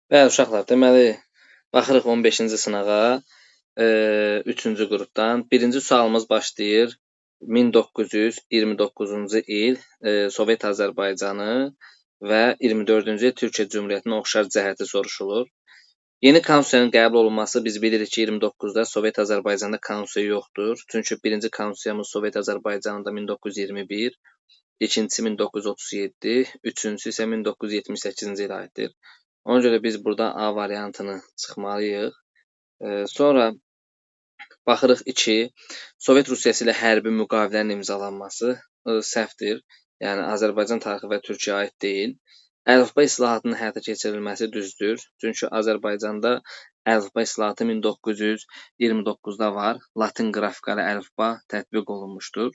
Bəli, uşaqlar, deməli, baxırıq 15-ci sınağa, 3-cü qrupdan. Birinci sualımız başlayır. 1929-cu il Sovet Azərbaycanı və 24-cü il Türkiyə Cümhuriyyətinin oxşar cəhəti soruşulur. Yeni konstitusiyanın qəbul olunması biz bilirik ki, 29-da Sovet Azərbaycanında konstitusiya yoxdur. Çünki birinci konstitusiyamız Sovet Azərbaycanında 1921, ikincisi 1937, üçüncüsü isə 1978-ci ilə aiddir. Ona görə biz burada A variantını çıxmalıyıq. Sonra baxırıq 2. Sovet Rusiyası ilə hərbi müqavilənin imzalanması səhvdir. Yəni Azərbaycan tarixi və Türkiyəyə aid deyil. Əlifba islahatının həyata keçirilməsi düzdür. Çünki Azərbaycanda əlifba islahatı 1929-da var. Latin qrafikalı əlifba tətbiq olunmuşdur.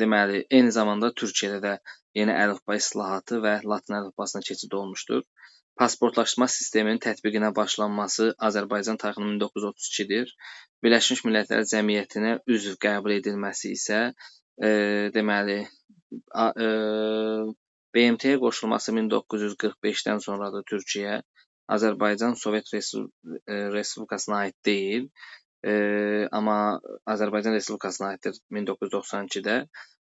Deməli, eyni zamanda Türkiyədə də yeni əlifba islahatı və Latin əlifbasına keçid olmuşdur. Pasportlaşdırma sisteminin tətbiqinə başlanması Azərbaycan tarixinin 1932-dir. Birləşmiş Millətlər Cəmiyyətinə üzv qəbul edilməsi isə deməli BMT-yə qoşulması 1945-dən sonradır Türkiyə. Azərbaycan Sovet Respublikasına aid deyil. Amma Azərbaycan Respublikasına aiddir 1992-də.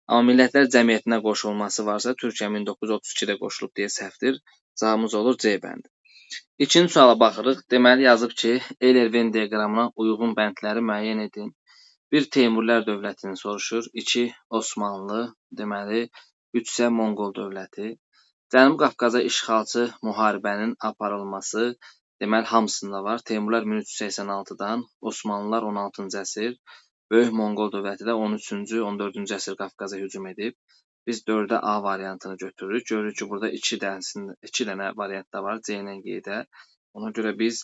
Amma Millətlər Cəmiyyətinə qoşulması varsa, Türkiyə 1932-də qoşulub deyə səhvdir. Cavabımız olur C bəndi. İkinci suala baxırıq. Deməli yazıb ki, Eyler-Venn diaqramına uyğun bəndləri müəyyən edin. 1. Teymurlər dövlətini soruşur. 2. Osmanlı, deməli 3 isə Monqol dövləti. Cənubi Qafqaza işğalçı müharibənin aparılması, deməli hamısında var. Teymurlar 1386-dan, Osmanlılar 16-cı əsr, Böyük Monqol dövləti də 13-cü, 14-cü əsr Qafqaza hücum edib. Biz 4-də A variantını götürürük. Görürük ki, burada 2 dənə variant da var C ilə G-də. Ona görə biz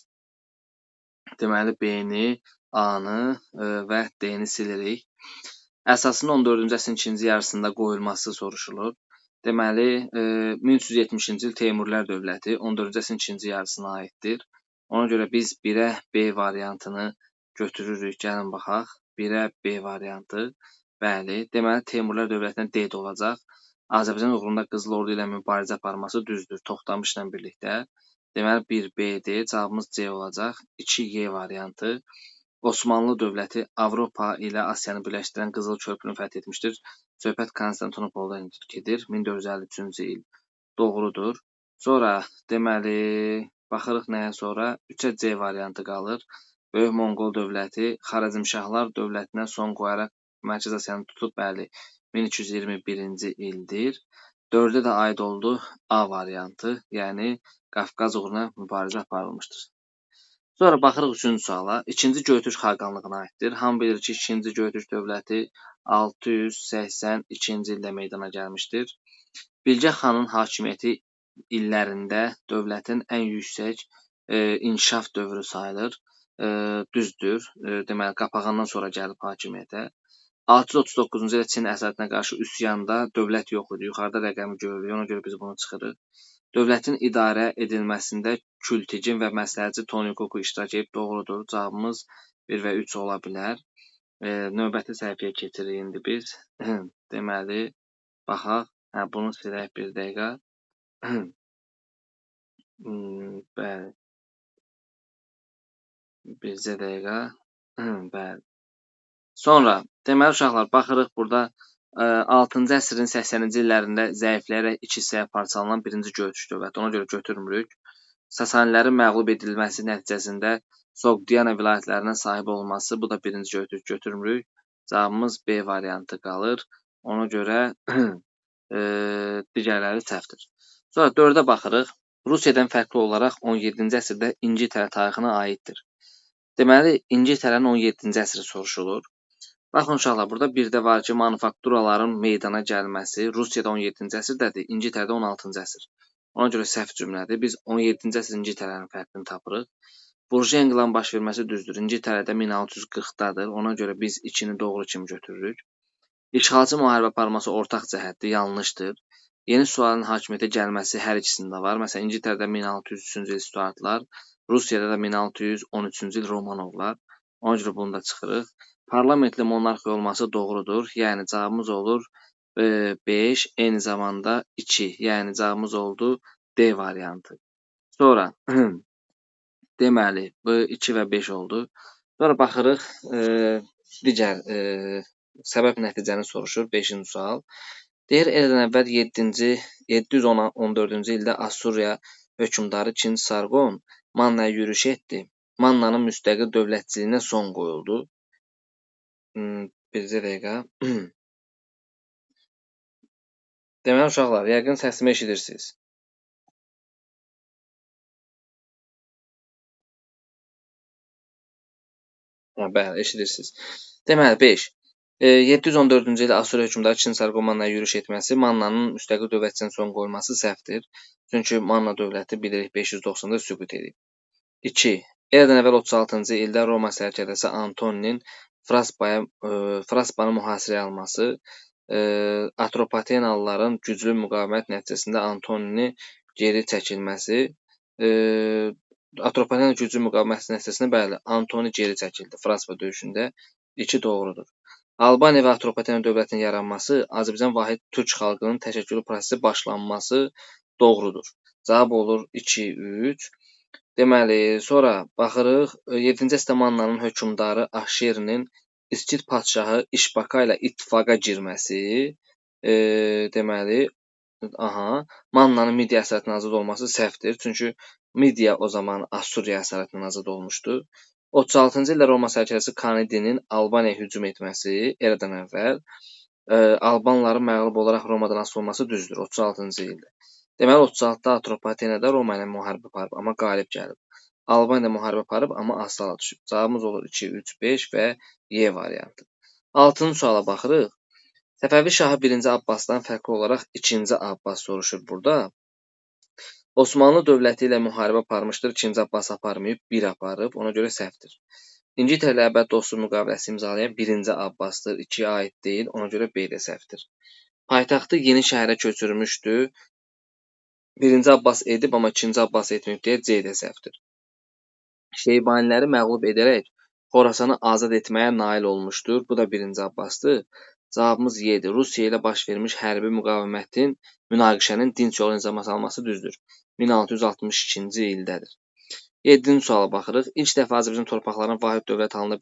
deməli B-ni, A-nı və D-ni silirik. Əsasının 14-cü əsrin ikinci yarısında qoyulması soruşulur. Deməli, 1370-ci il Teymurlər dövləti 14-cü əsrin ikinci yarısına aiddir. Ona görə biz 1-ə B variantını götürürük. Gəlin baxaq. 1-ə B variantı. Bəli, deməli Teymurlər dövlətinə D də olacaq. Azərbaycan uğrunda Qızıl Ordu ilə mübarizə aparması düzdür. Toxtamışla birlikdə. Deməli 1 B-dir. Cavabımız C olacaq. 2 Y variantı. Osmanlı dövləti Avropa ilə Asiyanı birləşdirən Qızıl Körpünü fəth etmişdir. Söhbət Konstantinopoldan gedir. 1453-cü il. Doğrudur. Sonra deməli baxırıq nəyə sonra? 3-ə C variantı qalır. Böyük Monqol dövləti Xarəzmşahlar dövlətinə son qoyaraq Mərkəzi Asiyanı tutub, bəli, 1221-ci ildir. 4-ə də aid oldu A variantı, yəni Qafqaz uğruna mübarizə aparılmışdır. Sonra baxırıq 3-cü suala. 2-ci Göytürk xaqanlığına aiddir. Hamı bilir ki, 2-ci Göytürk dövləti 682-ci ildə meydana gəlmişdir. Bilgə xanın hakimiyyəti illərində dövlətin ən yüksək inkişaf dövrü sayılır. Düzdür. Deməli, Qapağandan sonra gəlib hakimiyyətə. 639-cu ildə Çin əsarətinə qarşı üsyanda dövlət yox idi. Yuxarıda rəqəmi görürük. Ona görə biz bunu çıxırıq. Dövlətin idarə edilməsində Kültigin və məsləhətçi Tonikoku iştirak edib. Doğrudur. Cavabımız 1 və 3 ola bilər. Növbəti səhifəyə keçirik indi biz. Deməli, baxaq. Bunu silək bir dəqiqə. Bəli. Bircə dəqiqə. Bəli. Sonra, deməli uşaqlar, baxırıq burada 6-cı əsrin 80-ci illərində zəifləyərək iki hissəyə parçalanan 1-ci Göytürk dövləti. Ona görə götürmürük. Sasanilərin məğlub edilməsi nəticəsində Soqdiana vilayətlərinə sahib olması, bu da 1-ci Göytürk götürmürük. Cavabımız B variantı qalır. Ona görə digərləri səhvdir. Sonra 4-ə baxırıq. Rusiyadan fərqli olaraq 17-ci əsrdə İngiltərə tarixinə aiddir. Deməli, İngiltərənin 17-ci əsri soruşulur. Baxın uşaqlar, burada bir də var ki, manufakturaların meydana gəlməsi Rusiyada 17-ci əsrdədir, İngiltərədə 16-cı əsr. Ona görə səhv cümlədir. Biz 17-ci əsr İngiltərənin fərqini tapırıq. Burjuya inqilabın baş verməsi düzdür. İngiltərədə 1640-dadır. Ona görə biz 2-ni doğru kimi götürürük. İşğalçı müharibə aparması ortaq cəhətdir, yanlışdır. Yeni Sualın hakimiyyətə gəlməsi hər ikisində var. Məsələn, İngiltərədə 1603-cü il Stuartlar, Rusiyada da 1613-cü il Romanovlar. Ona görə bunu da çıxırıq. Parlamentli monarxiya olması doğrudur. Yəni cavabımız olur 5, eyni zamanda 2. Yəni cavabımız oldu D variantı. Sonra deməli, bu 2 və 5 oldu. Sonra baxırıq digər səbəb nəticəni soruşur 5-ci sual. Deyir, eradan əvvəl 714-cü ildə Assuriya hökmdarı 2-ci Sarqon Mannaya yürüş etdi. Mannanın müstəqil dövlətçiliyinə son qoyuldu. Bircə dəqiqə. Deməli uşaqlar, yəqin səsimi eşidirsiniz. Bəli, eşidirsiniz. Deməli 5. 714-cü ildə Assuriya hökmdarı 2-ci Sarqon Mannaya yürüş etməsi, Mannanın müstəqil dövlətçiliyin son qoyulması səhvdir. Çünki Manna dövləti bilirik 590-da süqut edib. 2. Eradan əvvəl 36-cı ildə Roma sərkərdəsi Antoninin Fraspanı mühasirəyə alması, Atropatenalıların güclü müqavimət nəticəsində Antonini geri çəkilməsi, Atropatenalı güclü müqavimət nəticəsində bəli, Antoni geri çəkildi Fraspa döyüşündə. 2 doğrudur. Albaniya və Atropatena dövlətinin yaranması, Azərbaycan vahid türk xalqının təşəkkülü prosesi başlanması doğrudur. Cavab olur 2, 3. Deməli, sonra baxırıq 7-ci əsrdə Mannanın hökmdarı Ahşerinin İskit padşahı İşbaka ilə ittifaqa girməsi, deməli, Mannanın Midiya əsarətindən azad olması səhvdir. Çünki Midiya o zaman Assuriya əsarətindən azad olmuşdu. 36-cı ildə Roma sərkərdəsi Kanidinin Albaniyaya hücum etməsi eradan əvvəl, Albanların məğlub olaraq Romadan asılı olması düzdür 36-cı ildə. Deməli 36-da Atropatenada Roma ilə müharibə aparıb, amma qalib gəlib. Albaniya müharibə aparıb, amma asılı düşüb. Cavabımız olur 2, 3, 5 və Y variantı. 6-cı suala baxırıq. Səfəvi şahı 1-ci Abbasdan fərqli olaraq 2-ci Abbas soruşur burada. Osmanlı dövləti ilə müharibə aparmışdır, 2-ci Abbas aparmayıb, 1 aparıb, ona görə səhvdir. İngiltərə ilə əbəd dostluq müqaviləsi imzalayan 1-ci Abbasdır, 2-yə aid deyil, ona görə B də səhvdir. Paytaxtı yeni şəhərə köçürmüşdü. 1-ci Abbas edib, amma 2-ci Abbas etməyib deyə C də səhvdir. Şeybaniləri məğlub edərək Xorasanı azad etməyə nail olmuşdur. Bu da 1-ci Abbasdır. Cavabımız Y-dir. Rusiya ilə baş vermiş hərbi müqavimətin, münaqişənin dinc yolu nizama salması düzdür. 1662-ci ildədir. 7-ci suala baxırıq. İlk dəfə Azərbaycan torpaqlarını vahid dövlət halında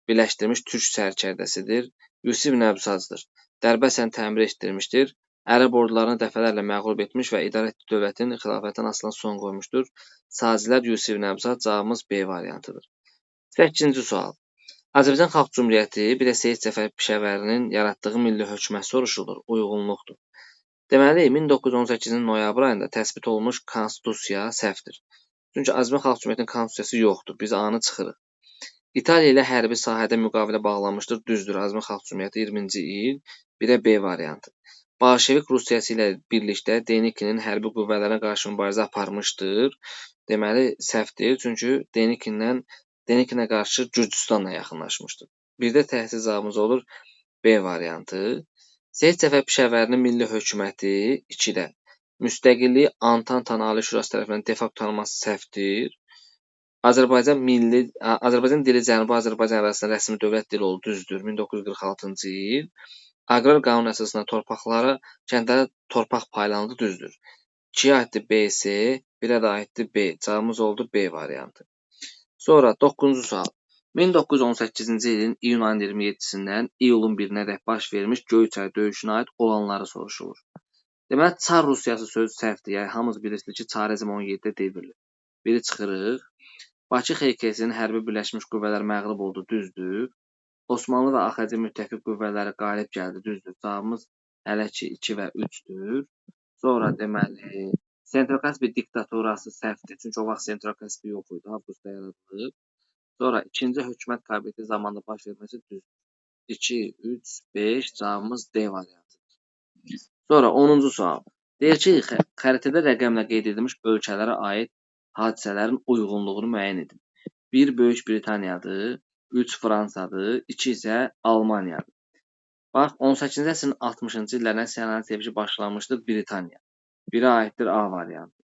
birləşdirmiş türk sərkərdəsidir. Yusif Nəbsazdır. Dərbəsən təmir etdirmişdir. Ərəb ordularını dəfələrlə məğlub etmiş və idarə etdiyi dövlətin xilafətin aslına son qoymuşdur. Sazilər Yusif Nəbsaz, cavabımız B variantıdır. 8-ci sual. Azərbaycan Xalq Cümhuriyyəti, bir də Seyid Cəfər Pişəvərinin yaratdığı milli hökumət soruşulur. Uyğunluqdur. Deməli, 1918-ci noyabr ayında təsbit olunmuş konstitusiya səhvdir. Çünki Azərbaycan Xalq Cümhuriyyətinin konstitusiyası yoxdur. Biz A-nı çıxırıq. İtaliya ilə hərbi sahədə müqavilə bağlanmışdır. Düzdür. Azərbaycan Xalq Cümhuriyyəti 20-ci il. Bir də B variantı. Bolşevik Rusiyası ilə birlikdə Denikinin hərbi qüvvələrə qarşı mübarizə aparmışdır. Deməli, səhvdir. Çünki Denikinə qarşı Gürcüstanla yaxınlaşmışdır. Bir də təhsil cavabımız olur B variantı. Seyid Cəfər Pişəvərinin milli hökuməti 2-də. Müstəqilliyi Antantanın Ali Şurası tərəfindən defakt tanınması səhvdir. Azərbaycan dili Cənubi Azərbaycan arasında rəsmi dövlət dili oldu, düzdür. 1946-cı il. Aqrar qanun əsasında torpaqlara, kəndlərə torpaq paylanıldı, düzdür. 2-yə aiddir B, C, 1-ə də aiddir B. Cavabımız oldu B variantı. Sonra 9-cu sual. 1918-ci ilin iyun ayının 27-sindən iyulun 1-nədək baş vermiş Göyçay döyüşünə aid olanları soruşulur. Deməli, Çar Rusiyası sözü səhvdir. Yəni, hamımız bilirsiniz ki, Çarizm 17-də devrilir. Biri çıxırıq. Bakı XKS-nin hərbi birləşmiş qüvvələri məğlub oldu, düzdür. Osmanlı və AXC müttəfiq qüvvələri qalib gəldi, düzdür. Cavabımız hələ ki 2 və 3-dür. Sonra deməli, Sentrokaspi diktaturası səhvdir. Çünki o vaxt Sentrokaspi yox idi, Avqustda yaradılıb. Sonra ikinci hökumət kabineti zamanında baş verməsi düzdür. 2, 3, 5, cavabımız D variantıdır. Sonra 10-cu sual. Deyir ki, xəritədə rəqəmlə qeyd edilmiş ölkələrə aid hadisələrin uyğunluğunu müəyyən edin. 1 Böyük Britaniyadır, 3 Fransadır, 2 isə Almaniyadır. Bax, 18-ci əsrin 60-cı illərindən sənaye tevhidi başlanmışdır Britaniya. 1-ə aiddir A variantı.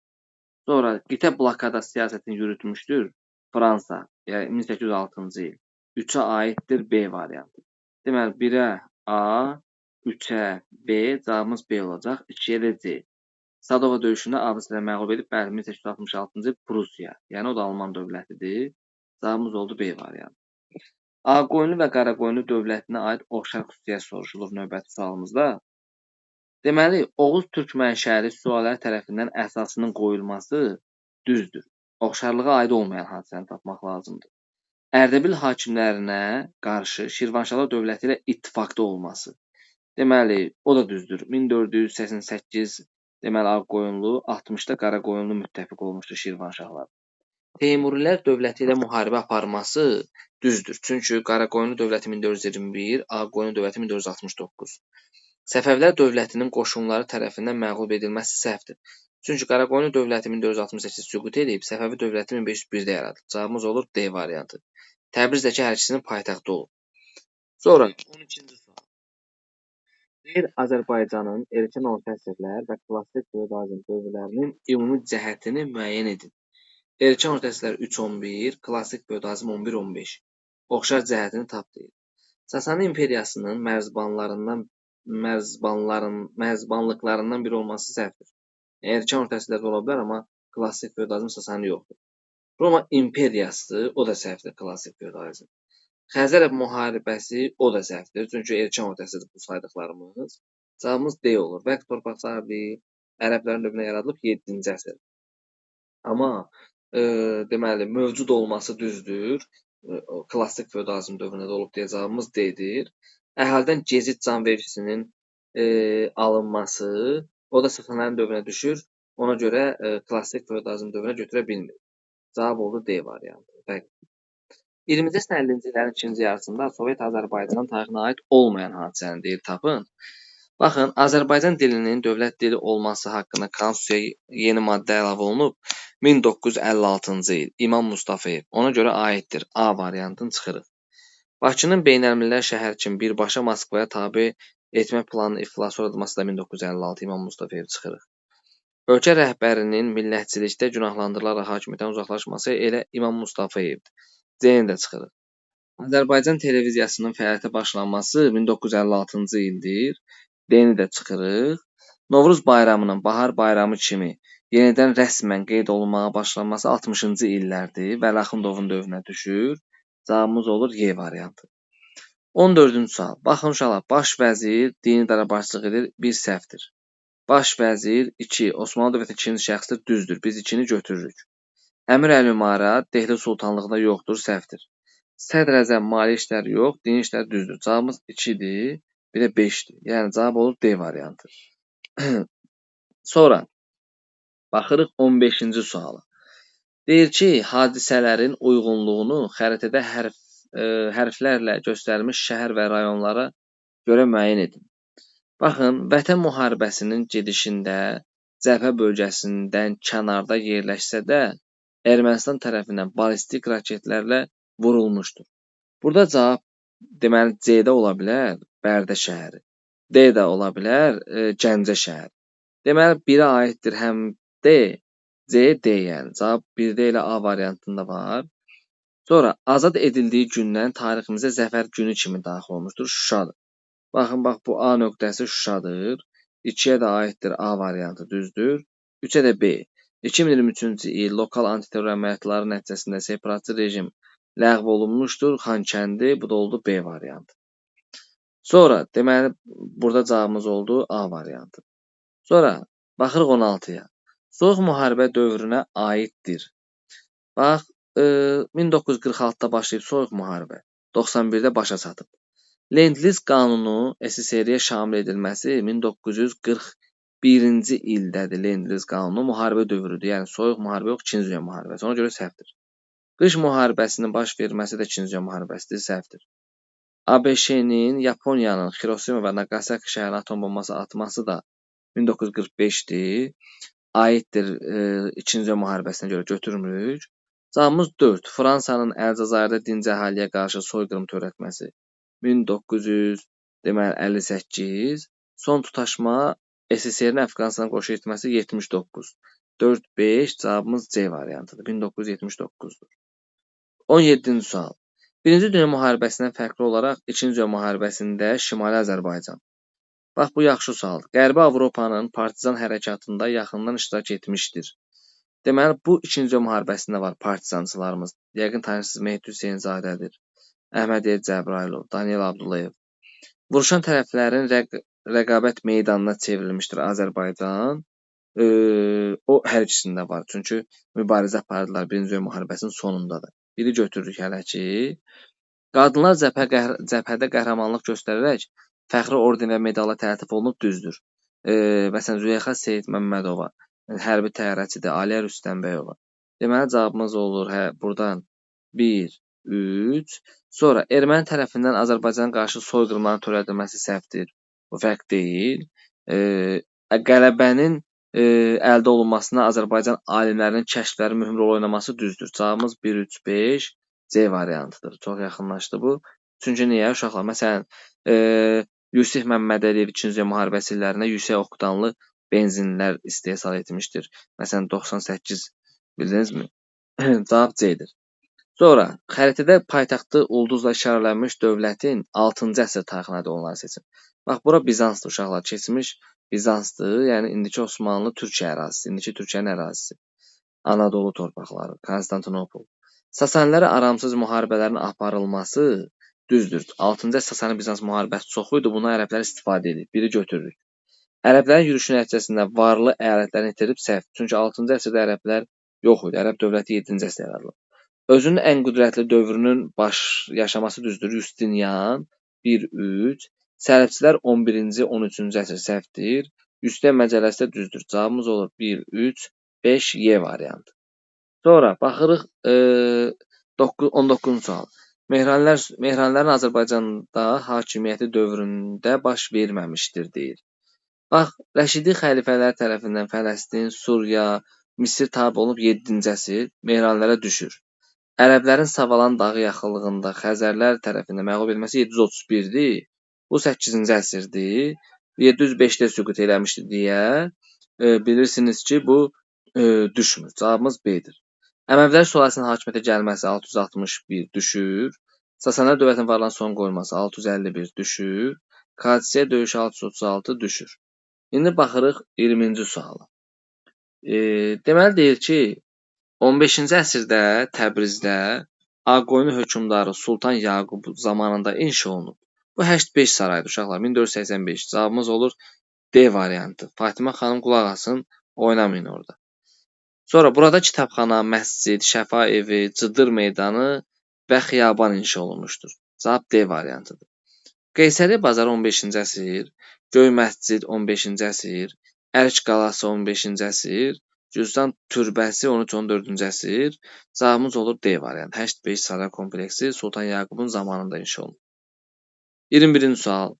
Sonra qitə blokadası siyasətini yürütmüşdür Fransa, yəni 1806-cı il. 3-ə aiddir B variantı. Deməli, 1-ə A, 3-ə B, cavabımız B olacaq, 2-yə də C. Sadova döyüşündə Avstriya məğlub edib, bəli, 1866-cı il Prusiya, yəni o da Alman dövlətidir. Cavabımız oldu B variantı. Ağqoyunlu və Qaraqoyunlu dövlətinə aid oxşar xüsusiyyət soruşulur növbəti sualımızda. Deməli, Oğuz türk mənşəli sülalələr tərəfindən əsasının qoyulması düzdür. Oxşarlığa aid olmayan hadisəni tapmaq lazımdır. Ərdəbil hakimlərinə qarşı Şirvanşahlar dövləti ilə ittifaqda olması. Deməli, o da düzdür. 1488 deməli Ağqoyunlu, 60-da Qaraqoyunlu müttəfiq olmuşdu Şirvanşahlar. Teymurilər dövləti ilə müharibə aparması düzdür. Çünki Qaraqoyunlu dövləti 1421, Ağqoyunlu dövləti 1469. Səfəvilər dövlətinin qoşunları tərəfindən məğlub edilməsi səhvdir. Çünki Qaraqoyunlu dövləti 1468 süqut edib, Səfəvi dövləti 1501-də yaradılıb. Cavabımız olur D variantı. Təbrizdəki hər ikisinin paytaxtı olub. Sonra 12-ci sual. Deyir, Azərbaycanın erkən orta əsrlər və klassik feodalizm dövrlərinin ümumi cəhətini müəyyən edin. Erkən orta əsrlər 3-11, klassik feodalizm 11-15. Oxşar cəhətini tap deyir. Sasani imperiyasının mərzbanlıqlarından biri olması səhvdir. Erkən orta əsrlərdə ola bilər, amma klassik feodalizm Sasani yoxdur. Roma imperiyası, o da səhvdir, klassik feodalizm. Xəzər müharibəsi, o da səhvdir. Çünki erkən orta əsrdir bu saydıqlarımız. Cavabımız D olur. Vəq torpaq sahibi ərəblərin dövründə yaradılıb 7-ci əsr. Amma deməli, mövcud olması düzdür. Klassik feodalizm dövründə də olub deyə cavabımız D-dir. Əhalidən gecid can vergisinin alınması, o da Sasanilərin dövrünə düşür. Ona görə klassik feodalizm dövrünə götürə bilmir. Cavab oldu D variantı. Bəli. 20-ci əsrin 50-ci illərin ikinci yarısında Sovet Azərbaycan tarixinə aid olmayan hadisəni deyir tapın. Baxın, Azərbaycan dilinin dövlət dili olması haqqında Konstitusiyaya yeni maddə əlavə olunub 1956-cı il. İmam Mustafayev. Ona görə aiddir. A variantını çıxırıq. Bakının beynəlmiləl şəhər kimi birbaşa Moskvaya tabe etmə planının iflasa uğradılması da 1956 İmam Mustafayev çıxırıq. Ölkə rəhbərinin millətçilikdə günahlandırılaraq hakimiyyətdən uzaqlaşması elə İmam Mustafayevdir. C-ni də çıxırıq. Azərbaycan televiziyasının fəaliyyətə başlanması 1956-cı ildir. D-ni də çıxırıq. Novruz bayramının bahar bayramı kimi yenidən rəsmən qeyd olunmağa başlanması 60-cı illərdir. Vəli Axundovun dövrünə düşür. Cavabımız olur Y variantı. 14-cü sual. Baxın uşaqlar, baş vəzir dini idara başçılıq edir, bir səhvdir. Baş vəzir 2, Osmanlı dövləti ikinci şəxsdir, düzdür. Biz 2-ni götürürük. Əmir Əl-Ümara Dehli sultanlığında yoxdur, səhvdir. Sədr Əzəm mali işlər yox, dini işlər düzdür. Cavabımız 2-dir, bir də 5-dir. Yəni cavab olur D variantı. Sonra baxırıq 15-ci suala. Deyir ki, hadisələrin uyğunluğunu xəritədə hərflərlə göstərilmiş şəhər və rayonlara görə müəyyən edin. Baxın, Vətən müharibəsinin gedişində cəbhə bölgəsindən kənarda yerləşsə də, Ermənistan tərəfindən ballistik raketlərlə vurulmuşdur. Burada cavab deməli C-də ola bilər, Bərdə şəhəri. D-də ola bilər, Gəncə şəhəri. Deməli, biri aiddir həm D, C, D yəni. Cavab 1-də elə A variantında var. Sonra azad edildiyi gündən tariximizə zəfər günü kimi daxil olmuşdur, Şuşadır. Baxın, bax bu A nöqtəsi Şuşadır. 2-yə də aiddir A variantı, düzdür. 3-ə də B. 2023-cü il lokal antiterror əməliyyatları nəticəsində separatçı rejim ləğv olunmuşdur. Xankəndi, bu da oldu B variantı. Sonra, deməli, burada cavabımız oldu A variantı. Sonra, baxırıq 16-ya. Soyuq müharibə dövrünə aiddir. Bax, 1946-da başlayıb soyuq müharibə, 91-də başa çatıb. Lend-Liz qanunu SSRİ-yə şamil edilməsi 1941-ci ildədir. Lend-Liz qanunu müharibə dövrüdür. Yəni soyuq müharibə yox, 2-ci dünya müharibəsi. Ona görə səhvdir. Qış müharibəsinin baş verməsi də 2-ci dünya müharibəsidir, səhvdir. ABŞ-nin Yaponiyanın Xirosima və Nagasaki şəhərinə atom bombası atması da 1945-dir. Aiddir 2-ci dünya müharibəsinə görə götürmürük. Cavabımız 4. Fransanın Əlcəzairdə dinc əhaliyə qarşı soyqırım törətməsi 1958. Son tutaşma SSR-in Əfqanistana qoşu etməsi 79. 4-5 cavabımız C variantıdır. 1979-dur. 17-ci sual. Birinci Dünya müharibəsindən fərqli olaraq 2-ci Dünya müharibəsində Şimali Azərbaycan Bax, bu yaxşı sualdır. Qərbi Avropanın partizan hərəkatında yaxından iştirak etmişdir. Deməli, bu 2-ci Dünya müharibəsində var partizançılarımız. Yəqin tanıyırsınız, Mehdi Hüseynzadədir, Əhməd Cəbrayılov, Daniel Abdullayev. Vuruşan tərəflərin rəqabət meydanına çevrilmişdir Azərbaycan. O hər ikisində var. Çünki mübarizə apardılar 1-ci Dünya müharibəsinin sonunda da. Biri götürürük hələ ki. Qadınlar cəbhədə qəhrəmanlıq göstərərək fəxri orden və medala təltif olunub, düzdür. Məsələn, Züleyxa Seyid Məmmədova hərbi təyyarəçidir, Aliyə Rüstəmbəyova. Deməli, cavabımız olur, buradan 1, 3. Sonra erməni tərəfindən Azərbaycana qarşı soyqırımların törədilməsi səhvdir. Bu fərq deyil. Qələbənin əldə olunmasına Azərbaycan alimlərinin kəşfləri mühüm rol oynaması düzdür. Cavabımız 1, 3, 5 C variantıdır. Çox yaxınlaşdı bu. Çünki niyə uşaqlar? Məsələn, Yusif Məmmədəliyev 2-ci Dünya müharibəsi illərində yüksək oktanlı benzinlər istehsal etmişdir. Məsələn, 98 bildinizmi? Cavab C-dir. Sonra xəritədə paytaxtı ulduzla işarələnmiş dövlətin 6-cı əsr tarixinə aid olanları seçin. Bax, bura Bizansdır uşaqlar. Keçmiş Bizansdır, yəni indiki Osmanlı Türkiyə ərazisi, indiki Türkiyənin ərazisi. Anadolu torpaqları, Konstantinopol. Sasanilər aramsız müharibələrin aparılması düzdür. 6-cı əsr Sasani-Bizans müharibəsi çox idi, buna ərəblər istifadə edir. Biri götürürük. Ərəblərin yürüşü nəticəsində varlı əyalətlərini itirib səhv. Çünki 6-cı əsrdə ərəblər yox idi. Ərəb dövləti 7-ci əsrdə yaradılıb. Özünün ən qüdrətli dövrünün yaşaması düzdür. Justinian 1-3. Səlibçilər 11-ci, 13-cü əsr səhvdir. Justinian məcəlləsi də düzdür. Cavabımız olur 1-3, 5 Y variantı. Sonra baxırıq 19-cu sual. Mehranlərin Azərbaycanda hakimiyyəti dövründə baş verməmişdir, deyir. Bax, Rəşidi xəlifələr tərəfindən Fələstin, Suriya, Misir tabe olunub 7-ci əsr Mehranlərə düşür. Ərəblərin Savalan dağı yaxınlığında Xəzərlər tərəfindən məğlub edilməsi 731-dir. Bu 8-ci əsrdir. 705-də süqut eləmişdi deyə bilirsiniz ki, bu düşmür. Cavabımız B-dir. Əməvilər sülaləsinin hakimiyyətə gəlməsi 661 düşür. Sasanilər dövlətinin varlığına son qoyulması 651 düşür. Qadisiyə döyüşü 636 düşür. İndi baxırıq 20-ci suala. Deməli deyir ki, 15-ci əsrdə Təbrizdə Ağqoyunlu hökmdarı Sultan Yaqub zamanında inşa olunub. Bu 85 saraydır uşaqlar, 1485. Cavabımız olur D variantı. Fatimə xanım qulaq asın, oynamayın orada. Sonra burada kitabxana, məscid, şəfa evi, cıdır meydanı və xiyaban inşa olunmuşdur. Cavab D variantıdır. Qeysəri bazarı 15-ci əsr, Göy məscid 15-ci əsr, Ərik qalası 15-ci əsr, Gülstan türbəsi 13-14-cü əsr. Cavabımız olur D variantı. 85 saray kompleksi Sultan Yaqubun zamanında inşa olunub. 21-ci sual.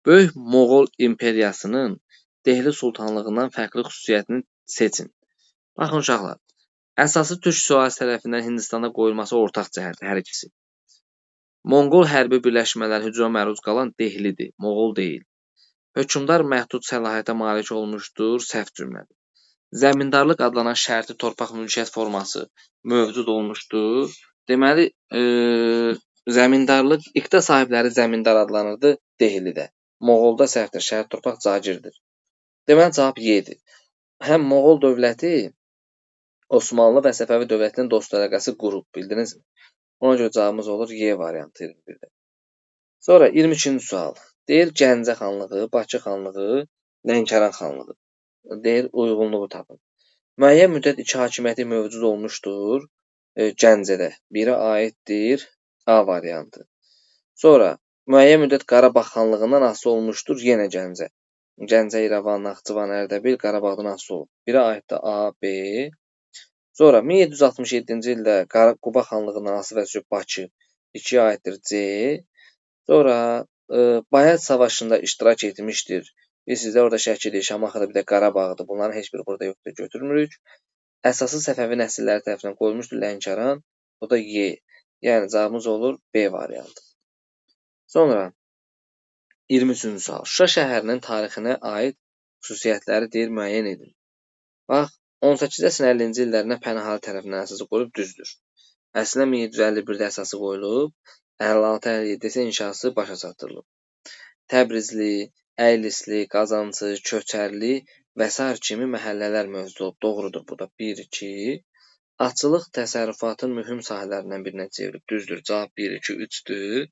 Böyük Moğol imperiyasının Dehli sultanlığından fərqli xüsusiyyətini seçin. Baxın uşaqlar, əsası türk sülalisi tərəfindən Hindistanda qoyulması ortaq cəhətdir hər ikisi. Monqol hərbi birləşmələri hücuma məruz qalan Dehlidir, Moğol deyil. Hökmdar məhdud səlahiyyətə malik olmuşdur, səhv cümlədir. Zəmindarlıq adlanan şərti torpaq mülkiyyət forması mövcud olmuşdur. Deməli, zəmindarlıq, iqta sahibləri zəmindar adlanırdı Dehlidə. Moğolda səhvdir, şərt torpaq cagirdir. Deməli, cavab Y-dir. Həm Moğol dövləti Osmanlı və Səfəvi dövlətinin dost əlaqəsi qurub, bildinizmi? Ona görə cavabımız olur Y variantı 21-də. Sonra 22-ci sual. Deyir Gəncə xanlığı, Bakı xanlığı, Lənkəran xanlığı. Deyir uyğunluğu tapın. Müəyyən müddət iki hakimiyyəti mövcud olmuşdur Gəncədə. Biri aiddir A variantı. Sonra müəyyən müddət Qarabağ xanlığından asılı olmuşdur yenə Gəncə. Gəncə, İrəvan, Naxçıvan, Ərdəbil Qarabağdan asılı olub. Biri aiddir A, B. Sonra 1767-ci ildə Quba xanlığından asılı vəzifə Bakı 2-yə aiddir C. Sonra Bayat savaşında iştirak etmişdir. Sizdə orada Şəkidir, Şamaxıdır, bir də Qarabağdır. Bunların heç biri burada yoxdur, götürmürük. Əsası Səfəvi nəsilləri tərəfindən qoyulmuşdur Lənkəran. O da Y. Yəni cavabımız olur B variantı. Sonra 23-cü sual. Şuşa şəhərinin tarixinə aid xüsusiyyətləri deyir müəyyən edin. Bax, 18-ci əsrin 50-ci illərində Pənahali tərəfindən əsası qoyulub, düzdür. Əslində 1751-də əsası qoyulub, 56-57-də isə inşası başa çatdırılıb. Təbrizli, Əylisli, Qazancı, Köçərli və s. kimi məhəllələr mövcud olub. Doğrudur bu da. 1, 2. Atçılıq təsərrüfatın mühüm sahələrindən birinə çevrilib. Düzdür. Cavab 1, 2, 3-dür.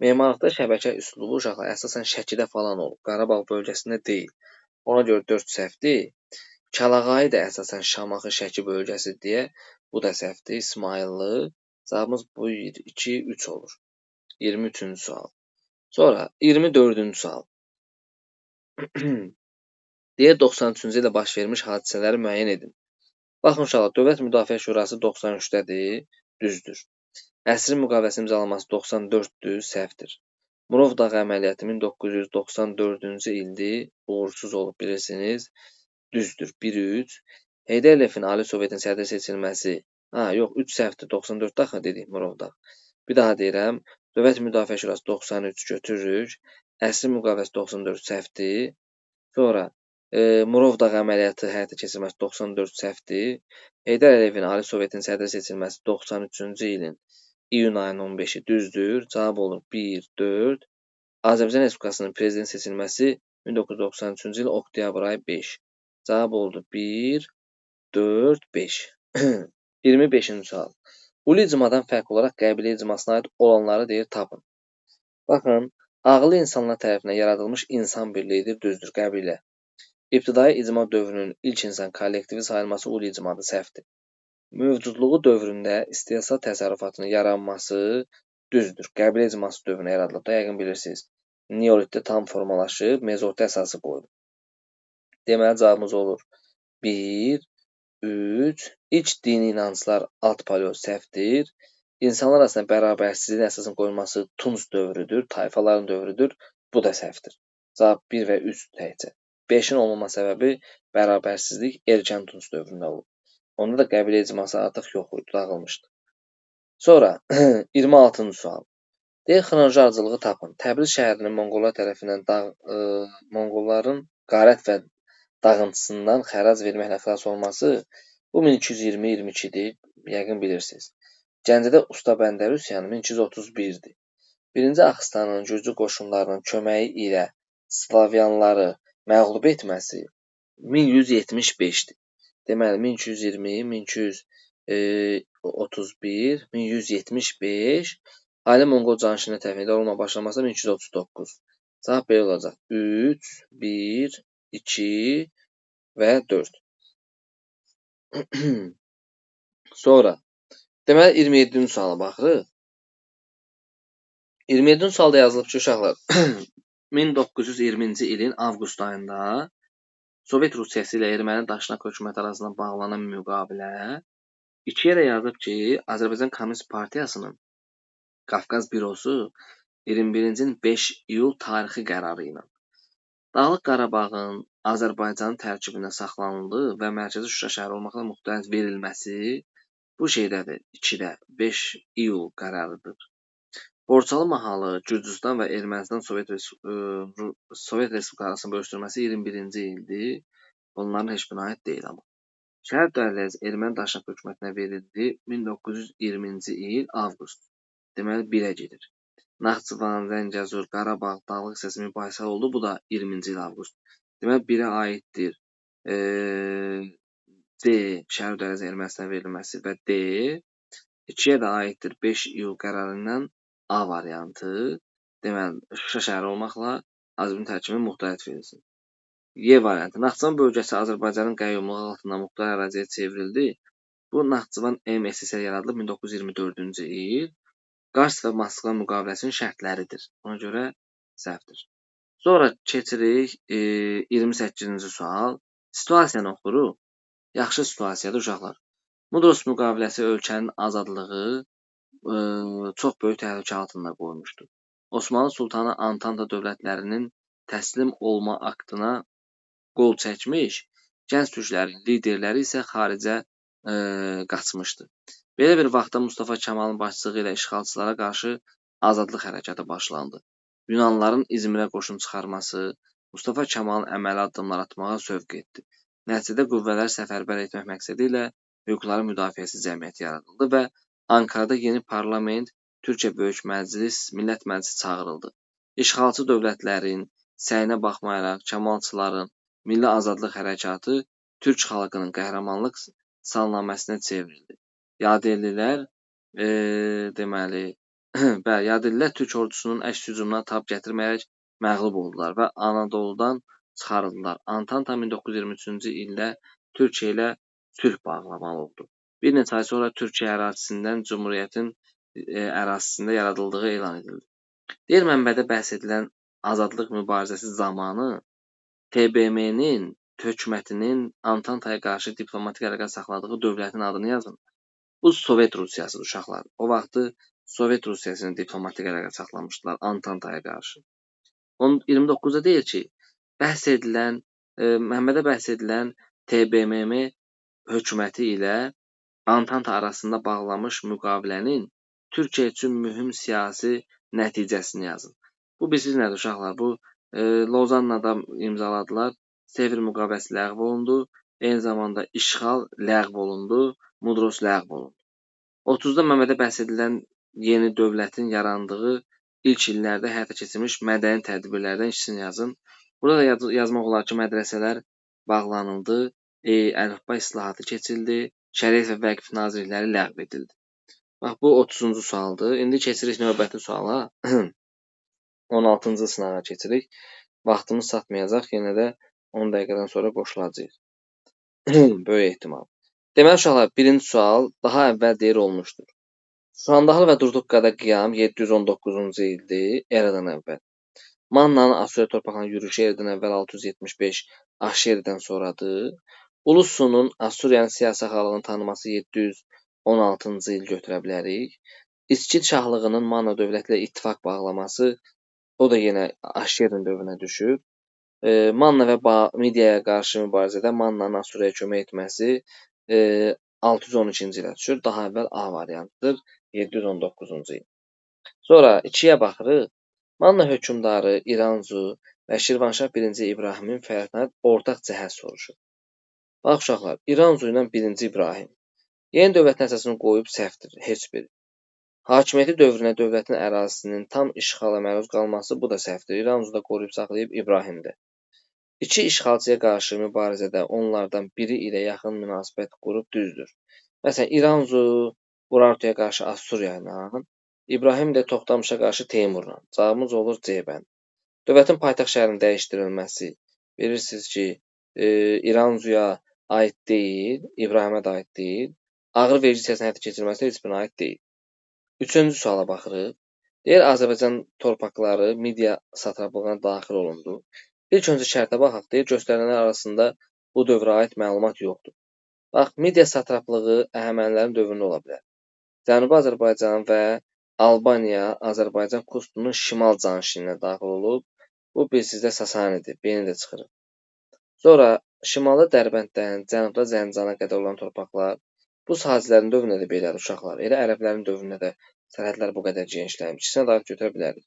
Memarlıqda şəbəkə üslubu uşaqlar əsasən Şəkidə falan olub. Qarabağ bölgəsində deyil. Ona görə 4 səhvdir. Kəlağayı da əsasən Şamaxı, Şəki bölgəsi deyə bu da səhvdir. İsmayıllı. Cavabımız bu 1, 2, 3 olur. 23-cü sual. Sonra 24-cü sual. Deyə 93-cü ildə baş vermiş hadisələri müəyyən edin. Baxın uşaqlar, Dövlət Müdafiə Şurası 93-dədir, düzdür. Əsrin müqaviləsinin imzalanması 94-dür, səhvdir. Murov dağı əməliyyatı 1994-cü ildir, uğursuz olub bilirsiniz, düzdür, 1-3. Heydər Əliyevin Ali Sovetin sədri seçilməsi, yox, 3 səhvdir, 94-də axı dedik Murov dağı. Bir daha deyirəm, Dövlət Müdafiə Şurası 93 götürürük, əsrin müqaviləsi 94 səhvdir. Sonra Murov dağı əməliyyatı həyata keçirilməsi 94 səhvdir. Heydər Əliyevin Ali Sovetin sədri seçilməsi 93-cü ilin iyun ayının 15-i düzdür. Cavab olur 1, 4. Azərbaycan Respublikasının prezident seçilməsi 1993-cü il oktyabr ayı 5. Cavab oldu 1, 4, 5. 25-ci sual. Ulu icmadan fərqli olaraq qəbilə icmasına aid olanları deyir tapın. Baxın, ağıllı insanlar tərəfindən yaradılmış insan birliyidir, düzdür, qəbilə. İbtidai icma dövrünün ilk insan kollektivi sayılması ulu icmadır, səhvdir. Mövcudluğu dövründə istehsal təsərrüfatının yaranması düzdür. Qəbilə icması dövrünə yaradılıb da, yəqin bilirsiniz. Neolitdə tam formalaşıb, mezolitdə əsası qoyulub. Deməli, cavabımız olur 1, 3. İlk dini inanclar alt paleolit səhvdir. İnsanlar arasında bərabərsizliyin əsasının qoyulması Tunc dövrüdür, tayfaların dövrüdür. Bu da səhvdir. Cavab 1 və 3 təkcə. 5-in olmama səbəbi bərabərsizlik erkən Tunc dövründə olub. Onda da qəbilə icması artıq yox idi, dağılmışdı. Sonra 26-cı sual. Deyək, xınarcılığı tapın. Təbriz şəhərinin Monqollar tərəfindən Monqolların qarət və dağıntısından xərac verməklə xilas olması bu 1220-22-dir, yəqin bilirsiniz. Gəncədə Usta Bəndəri üsyanı 1231-dir. 1-ci Axıstanın Gürcü qoşunlarının köməyi ilə Slavyanları məğlub etməsi 1175-dir. Deməli, 1220, 1231, 1175, Ali Monqol canişinlər tərəfindən olma başlaması 1239. Cavab belə olacaq. 3, 1, 2 və 4. Sonra, deməli, 27-ci suala baxırıq. 27-ci sualda yazılıb ki, uşaqlar, 1920-ci ilin avqust ayında Sovet Rusiyası ilə Erməni Daşnak hökuməti arasında bağlanan müqavilə 2-yə də yazıb ki, Azərbaycan Komünist Partiyasının Qafqaz bürosu 21-ci ilin 5 iyul tarixi qərarı ilə Dağlıq Qarabağın Azərbaycanın tərkibində saxlanıldığı və mərkəzi Şuşa şəhəri olmaqla müxtəlif verilməsi bu şeydədir, 2-də 5 iyul qərarıdır. Borçalı mahalı Gürcüstan və Ermənistan Sovet Respublikası arasında bölüşdürülməsi 21-ci ildir. Onların heç birine aid deyil amma. Şəhər dairəsi Erməni Daşnak hökumətinə verildi 1920-ci il avqust. Deməli 1-ə gedir. Naxçıvan, Zəngəzur, Qarabağ, Dağlıq hissəsi mübahisə oldu. Bu da 20-ci il avqust. Deməli 1-ə aiddir. D. Şəhər dairəsi Ermənistana verilməsi və D. 2-yə də aiddir 5 iyul qərarından A variantı. Deməli, Şuşa şəhəri olmaqla Azərbaycan tərkibində müxtəlif verilsin. Y variantı. Naxçıvan bölgəsi Azərbaycanın qəyyumluğu altında muxtar əraziyə çevrildi. Bu Naxçıvan MSSR yaradılıb 1924-cü il. Qars və Moskva müqaviləsinin şərtləridir. Ona görə səhvdir. Sonra keçirik 28-ci sual. Situasiyanı oxuruq. Yaxşı situasiyadır uşaqlar. Mudros müqaviləsi ölkənin azadlığı çox böyük təhlükə altında qoymuşdu. Osmanlı Sultanı Antanta dövlətlərinin təslim olma aktına qol çəkmiş, gənc türklərin liderləri isə xaricə qaçmışdı. Belə bir vaxtda Mustafa Kemalın başçılığı ilə işğalçılara qarşı azadlıq hərəkatı başlandı. Yunanlıların İzmirə qoşun çıxarması Mustafa Kemalın əməli addımlar atmağa sövq etdi. Nəticədə qüvvələri səfərbər etmək məqsədi ilə hüquqların müdafiəsi cəmiyyəti yaradıldı və Ankarada yeni parlament, Türkiyə Böyük Məclis, Millət Məclisi çağırıldı. İşğalçı dövlətlərin səyinə baxmayaraq Kəmalçıların Milli Azadlıq Hərəkatı türk xalqının qəhrəmanlıq salnaməsinə çevrildi. Yadelilər deməli, bəli, yadelilər türk ordusunun əks hücumuna tab gətirməyərək məğlub oldular və Anadoludan çıxarıldılar. Antanta 1923-cü ildə Türkiyə ilə sülh bağlamalı oldu. Bir neçə ay sonra Türkiyə ərazisindən Cümhuriyyətin ərazisində yaradıldığı elan edildi. Digər mənbədə bəhs edilən azadlıq mübarizəsi zamanı TBMM-nin hökumətinin Antantaya qarşı diplomatik əlaqə saxladığı dövlətin adını yazın. Bu Sovet Rusiyasıdır uşaqlar. O vaxtı Sovet Rusiyasının diplomatik əlaqə saxlamışdılar Antantaya qarşı. 29-da deyir ki, mənbədə bəhs edilən TBMM hökuməti ilə Antanta arasında bağlanmış müqavilənin Türkiyə üçün mühüm siyasi nəticəsini yazın. Bu bilirsiniz nədir uşaqlar? Bu Lozannada imzaladılar. Sevr müqaviləsi ləğv olundu. Eyni zamanda işğal ləğv olundu. Mudros ləğv olundu. 30-da mənbədə bəhs edilən yeni dövlətin yarandığı ilk illərdə həyata keçirilmiş mədəni tədbirlərdən ikisini yazın. Burada da yazmaq olar ki, mədrəsələr bağlanıldı, əlifba islahatı keçildi, şəriət və vəqf nazirlikləri ləğv edildi. Bax, bu 30-cu sualdır. İndi keçirik növbəti suala. 16-cı sınağa keçirik. Vaxtımız çatmayacaq, yenə də 10 dəqiqədən sonra qoşulacağıq. Böyük ehtimal. Deməli, uşaqlar, birinci sual daha əvvəl deyir olmuşdur. Şuandaxıl və Durduqqada qiyam 719-cu ildir, eradan əvvəl. Mannanın Asuriya torpaqlarına yürüşü eradan əvvəl 675 Ahşeridən sonradır. Ulusunun Asuriyanın siyasi xalqını tanıması 716-cı il götürə bilərik. İskit şahlığının Manna dövləti ilə ittifaq bağlaması, o da yenə Ahşerin dövrünə düşür. Manna və Midiyaya qarşı mübarizədə Mannanın Asuriyaya kömək etməsi 612-ci ilə düşür. Daha əvvəl A variantıdır, 719-cu il. Sonra 2-yə baxırıq. Manna hökmdarı İranzu və Şirvanşah 1-ci İbrahimin fərqinə ortaq cəhət soruşur. Bax uşaqlar, İranzu ilə 1-ci İbrahim yeni dövlətin əsasını qoyub səhvdir, heç biri. Hakimiyyəti dövrünə dövlətin ərazisinin tam işğala məruz qalması bu da səhvdir. İranzu da qoruyub saxlayıb İbrahimdə. İki işğalçıya qarşı mübarizədə onlardan biri ilə yaxın münasibət qurub düzdür. Məsələn, İranzu Urartuya qarşı Assuriya ilə, İbrahim də Toxtamışa qarşı Teymurla. Cavabımız olur C bənd. Dövlətin paytaxt şəhərinin dəyişdirilməsi bilirsiniz ki, İranzuya aid deyil, İbrahimə də aid deyil. Ağır vergi siyasətinin həyata keçirilməsi heç birinə aid deyil. Üçüncü suala baxırıq. Deyir, Azərbaycan torpaqları Midiya satraplığına daxil olundu. İlk öncə şərtə baxaq, deyir, göstərilənlər arasında bu dövrə aid məlumat yoxdur. Bax, Midiya satraplığı Əhəmənilərin dövründə ola bilər. Cənubi Azərbaycan və Albaniya Azərbaycan kustunun şimal canişininə daxil olub. Bu sizdə Sasanidir, beni də çıxırıq. Sonra şimalda Dərbənddən, cənubda Zəncana qədər olan torpaqlar, bu sahicilərin dövründə də belədir uşaqlar. Elə ərəblərin dövründə də sərhədlər bu qədər genişlənmiş. İkisinə dair götürə bilərik.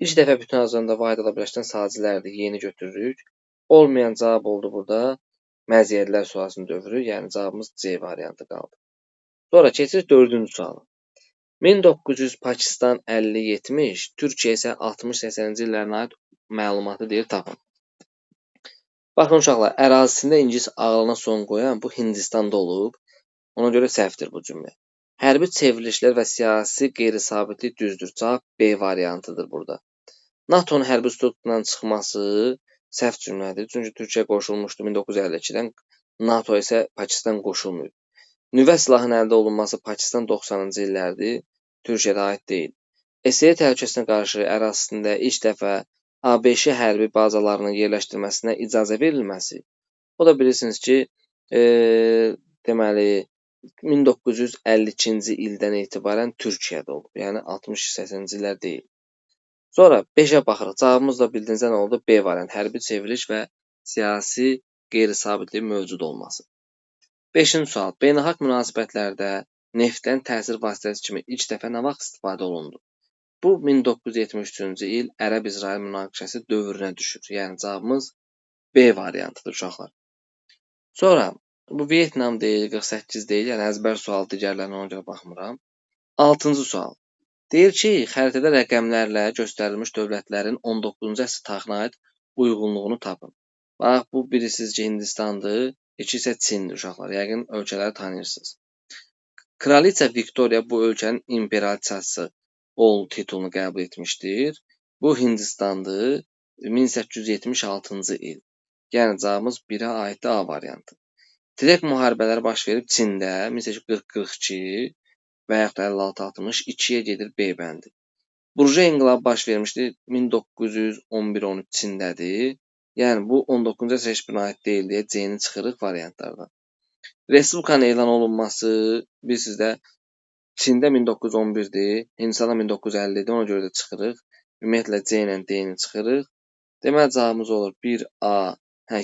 İlk dəfə bütün Azərbaycanda vahid ola birləşdən sahicilərdir, yeni götürürük. Olmayan cavab oldu burada. Məziyyətlər sualının dövrü, yəni cavabımız C variantı qaldı. Sonra keçirik 4-cü suala. 1900 Pakistan 50-70, Türkiyə isə 60-80-ci illərinə aid məlumatı deyir tapın. Baxın uşaqlar, ərazisində ingilis ağlına son qoyan bu Hindistanda olub. Ona görə səhvdir bu cümlə. Hərbi çevrilişlər və siyasi qeyri-sabitlik düzdür. Cavab B variantıdır burada. NATO-nun hərbi strukturundan çıxması səhv cümlədir. Çünki Türkiyə qoşulmuşdu 1952-dən, NATO isə Pakistan qoşulmuyub. Nüvə silahının əldə olunması Pakistan 90-cı illərdir, Türkiyədə aid deyil. SSR təhlükəsinə qarşı ərazisində ilk dəfə ABŞ hərbi bazalarının yerləşdirməsinə icazə verilməsi, o da bilirsiniz ki, deməli, 1952-ci ildən etibarən Türkiyədə olub, yəni 60-80-ci illər deyil. Sonra 5-ə baxırıq, cavabımız da bildiyinizdə nə oldu? B variant, hərbi çevriliş və siyasi qeyri-sabitlik mövcud olması. 5-ci sual. Beynəlxalq münasibətlərdə neftdən təsir vasitəsi kimi ilk dəfə nə vaxt istifadə olundu? Bu 1973-cü il Ərəb-İsrail münaqişəsi dövrünə düşür. Yəni cavabımız B variantıdır uşaqlar. Sonra bu Vyetnam deyil, 48 deyil, yəni əzbər sual digərlərinə ona görə baxmıram. 6-cı sual. Deyir ki, xəritədə rəqəmlərlə göstərilmiş dövlətlərin 19-cu əsr tarixinə aid uyğunluğunu tapın. Bax, bu biri sizcə Hindistandır, iki isə Çindir uşaqlar. Yəqin ölkələri tanıyırsınız. Kraliça Viktoriya bu ölkənin imperatrixası titulunu qəbul etmişdir. Bu Hindistandır, 1876-cı il. Yəni cavabımız 1-ə aiddir A variantı. Direkt müharibələr baş verib Çində 1840-42 və yaxud da 56-60, 2-yə gedir B bəndi. Burjuya inqilabı baş vermişdi 1911-13 Çindədir. Yəni bu 19-cu əsrə heç birinə aid deyil deyə C-ni çıxırıq variantlardan. Respublikanın elan olunması bilirsiniz də Çində 1911-dir, Hindistanda 1950-dir, ona görə də çıxırıq. Ümumiyyətlə C ilə D-ni çıxırıq. Deməli cavabımız olur 1A.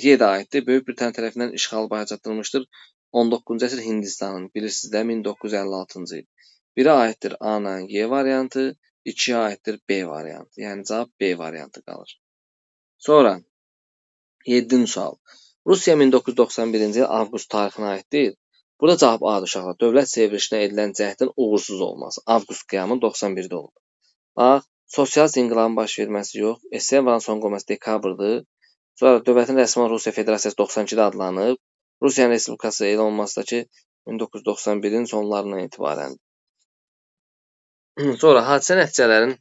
Y də aiddir. Böyük Britaniya tərəfindən işğal başa çatdırılmışdır. 19-cu əsr Hindistanın bilirsiniz də 1956-cı il. 1-ə aiddir A ilə Y variantı, 2-yə aiddir B variantı. Yəni cavab B variantı qalır. Sonra 7-ci sual. Rusiya 1991-ci il avqust tarixinə aiddir. Burada cavab A-dır uşaqlar. Dövlət çevrilişinə edilən cəhdin uğursuz olması. Avqust qiyamı 91-də oldu. Bax, sosialist inqilabın baş verməsi yox, SSR-in son qoyulması dekabrdır. Sonra dövlətin rəsmi Rusiya Federasiyası 92-də adlanıb. Rusiyanın Respublikası elan olunması da ki 1991-in sonlarından etibarən. Sonra hadisə nəticələrin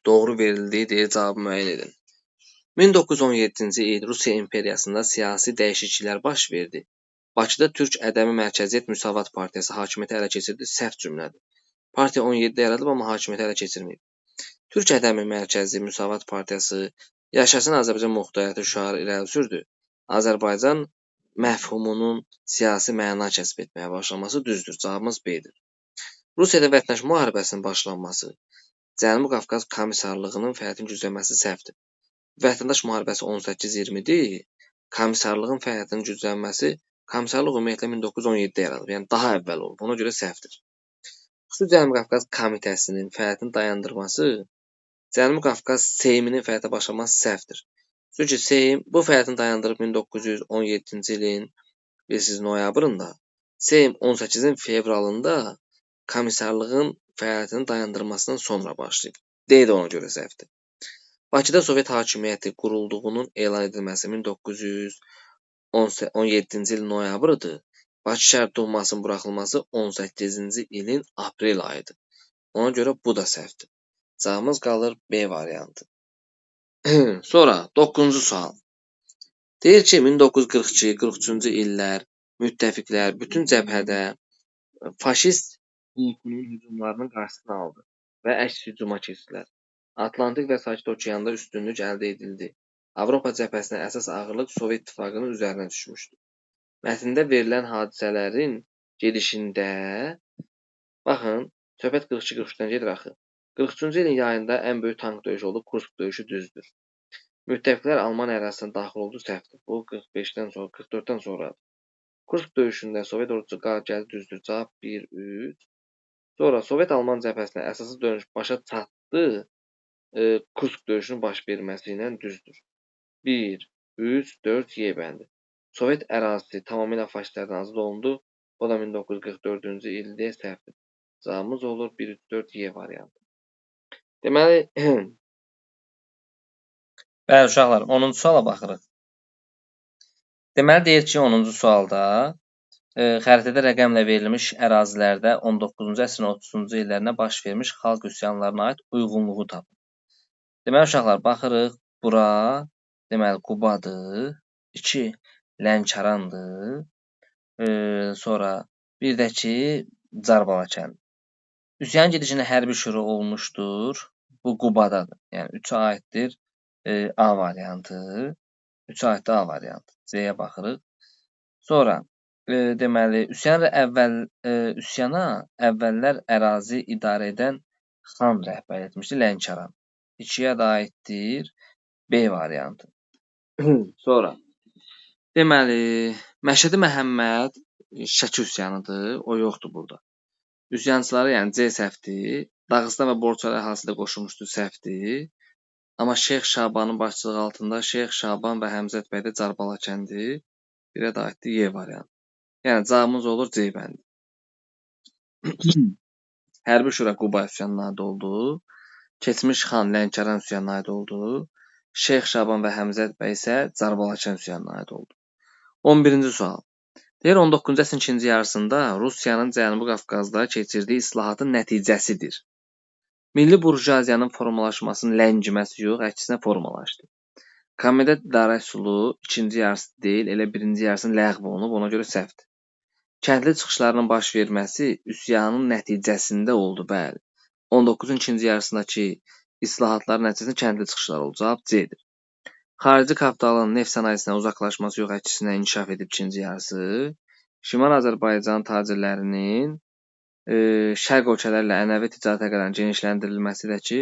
doğru verildiyi deyə cavabı müəyyən edin. 1917-ci il Rusiya imperiyasında siyasi dəyişikliklər baş verdi. Bakıda Türk Ədəmi Mərkəziyyət Müsavat Partiyası hakimiyyəti ələ keçirdi. Səhv cümlədir. Partiya 17-də yaradılıb, amma hakimiyyəti ələ keçirməyib. Türk Ədəmi Mərkəzi Müsavat Partiyası Yaşasın Azərbaycan muxtariyyəti şüarı irəli sürdü. Azərbaycan məfhumunun siyasi məna kəsb etməyə başlaması düzdür. Cavabımız B-dir. Rusiyada vətəndaş müharibəsinin başlanması, Cənubi Qafqaz Komissarlığının fəaliyyətinin güclənməsi səhvdir. Vətəndaş müharibəsi 18-20-dir. Komissarlığın fəaliyyətinin güclənməsi, komissarlıq ümumiyyətlə 1917-də yaradılıb, yəni daha əvvəl olub. Ona görə səhvdir. Xüsusi Cənubi Qafqaz Komitəsinin fəaliyyətini dayandırması, Cənubi Qafqaz Seyminin fəaliyyətə başlaması səhvdir. Çünki Seym bu fəaliyyətini dayandırıb 1917-ci ilin bilirsiniz noyabrında, Seym 18-in fevralında komissarlığın fəaliyyətini dayandırmasından sonra başlayıb. D də ona görə səhvdir. Bakıda Sovet hakimiyyəti qurulduğunun elan edilməsi 1917-ci il noyabrıdır. Bakı Şəhər Dumasının buraxılması 18-ci ilin aprel ayıdır. Ona görə bu da səhvdir. Cavabımız qalır B variantı. Sonra 9-cu sual. Deyir ki, 1942-43-cü illər müttəfiqlər bütün cəbhədə faşist blokunun hücumlarının qarşısını aldı və əks hücuma keçdilər. Atlantik və Sakit Okeanda üstünlük əldə edildi. Avropa cəbhəsinə əsas ağırlıq Sovet İttifaqının üzərinə düşmüşdü. Mətndə verilən hadisələrin gedişində, baxın, söhbət 42-43-dən gedir axı. 43-cü ilin yayında ən böyük tank döyüşü oldu, Kursk döyüşü düzdür. Müttəfiqlər Alman ərazisinə daxil oldu səhvdir. Bu 45-dən sonra, 44-dən sonra. Kursk döyüşündə Sovet ordusu qalib gəldi düzdür. Cavab 1-3. Sonra Sovet-Alman cəbhəsinə əsaslı döyüş başa çatdı. Kursk döyüşünün baş verməsi ilə düzdür. 1, 3, 4, Y bəndi. Sovet ərazisi tamamilə faşistlərdən azad olundu. O da 1944-cü ildə səhvdir. Cavabımız olur 1, 3, 4, Y variantı. Deməli, bəli uşaqlar, 10-cu suala baxırıq. Deməli, deyir ki, 10-cu sualda xəritədə rəqəmlə verilmiş ərazilərdə 19-cu əsrin 30-cu illərinə baş vermiş xalq üsyanlarına aid uyğunluğu tapın. Deməli, uşaqlar, baxırıq, bura, deməli, Qubadır, 2, Lənkərandır, sonra bir də ki, Carbala kəndi. Üsyan gedişində hərbi şuru olmuşdur, bu Qubadadır, yəni 3-ə aiddir A variantı, 3-ə aiddir A variantı, C-yə baxırıq. Sonra, deməli, üsyana əvvəllər ərazi idarə edən xan rəhbərlik etmişdir, Lənkəran. 2-yə də aiddir B variantı. Sonra, deməli, Məşədi Məhəmməd Şəki üsyanıdır, o yoxdur burada. Üsyançıları, yəni C səhvdir, Dağıstan və Borçalı əhalisi də qoşulmuşdur, səhvdir. Amma Şeyx Şabanın başçılığı altında Şeyx Şaban və Həmzət bəy də Carbala kəndi, birə də aiddir Y variantı. Yəni cavabımız olur C bəndi. Hərbi şura Quba üsyanına aid oldu. Keçmiş xan Lənkəran üsyanına aid oldu. Şeyx Şaban və Həmzət bəy isə Carbalakən üsyanına aid oldu. 11-ci sual. Deyir 19-cu əsrin ikinci yarısında Rusiyanın Cənubi Qafqazda keçirdiyi islahatın nəticəsidir. Milli burjuaziyanın formalaşmasının ləngiməsi yox, əksinə formalaşdı. Komendant idarə üsulu ikinci yarısı deyil, elə birinci yarısının ləğv olunub, ona görə səhvdir. Kəndli çıxışlarının baş verməsi üsyanın nəticəsində oldu, bəli. 19-cu ikinci yarısındakı islahatların nəticəsində kəndli çıxışlar oldu. Cavab C-dir. Xarici kapitalın neft sənayesinə uzaqlaşması yox, əksinə inkişaf edib ikinci yarısı. Şimal Azərbaycan tacirlərinin şərq ölkələrlə ənəvi ticarət əlaqələrinin genişləndirilməsi də ki,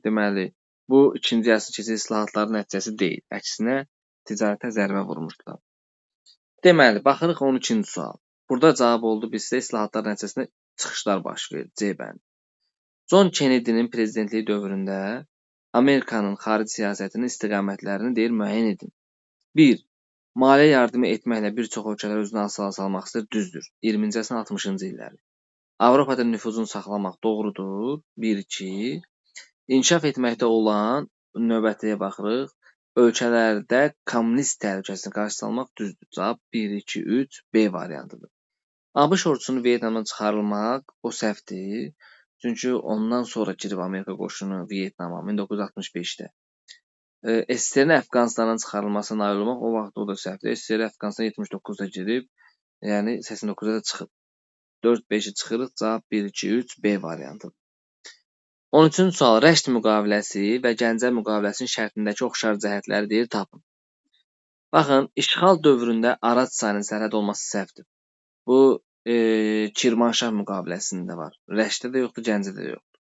deməli, bu ikinci yarısı keçirilən islahatların nəticəsi deyil. Əksinə ticarətə zərbə vurmuşdular. Deməli, baxırıq 12-ci sual. Burada cavab oldu bizdə islahatlar nəticəsində çıxışlar baş verdi. C bəndi. John Kennedy'nin prezidentliyi dövründə Amerikanın xarici siyasətinin istiqamətlərini deyir müəyyən edin. 1. Maliyyə yardımı etməklə bir çox ölkələr özünü asıla salmaq istəyir, düzdür. 20-ci əsrin 60-cı illəri. Avropada nüfuzunu saxlamaq doğrudur. 1-2. İnkişaf etməkdə olan növbətiyə baxırıq. Ölkələrdə kommunist təhlükəsini qarşı almaq düzdür. Cavab 1-2-3 B variantıdır. ABŞ ordusunu Vyetnamdan çıxarılmaq o səhvdir. Çünki ondan sonra girib Amerika qoşunu Vyetnama 1965-də. SSR-in Əfqanistandan çıxarılmasına nail olmaq o vaxt o da səhvdir. SSR Əfqanistan 79-da girib, yəni 89-da da çıxıb. 4-5-i çıxırıq, cavab 1-2-3 B variantıdır. 13-cü sual. Rəşd müqaviləsi və Gəncə müqaviləsinin şərtindəki oxşar cəhətləri deyir tapın. Baxın, işğal dövründə Araz çayının sərhəd olması səhvdir. Bu Kirmanşah müqaviləsində var. Rəşddə də yoxdur, Gəncədə də yoxdur.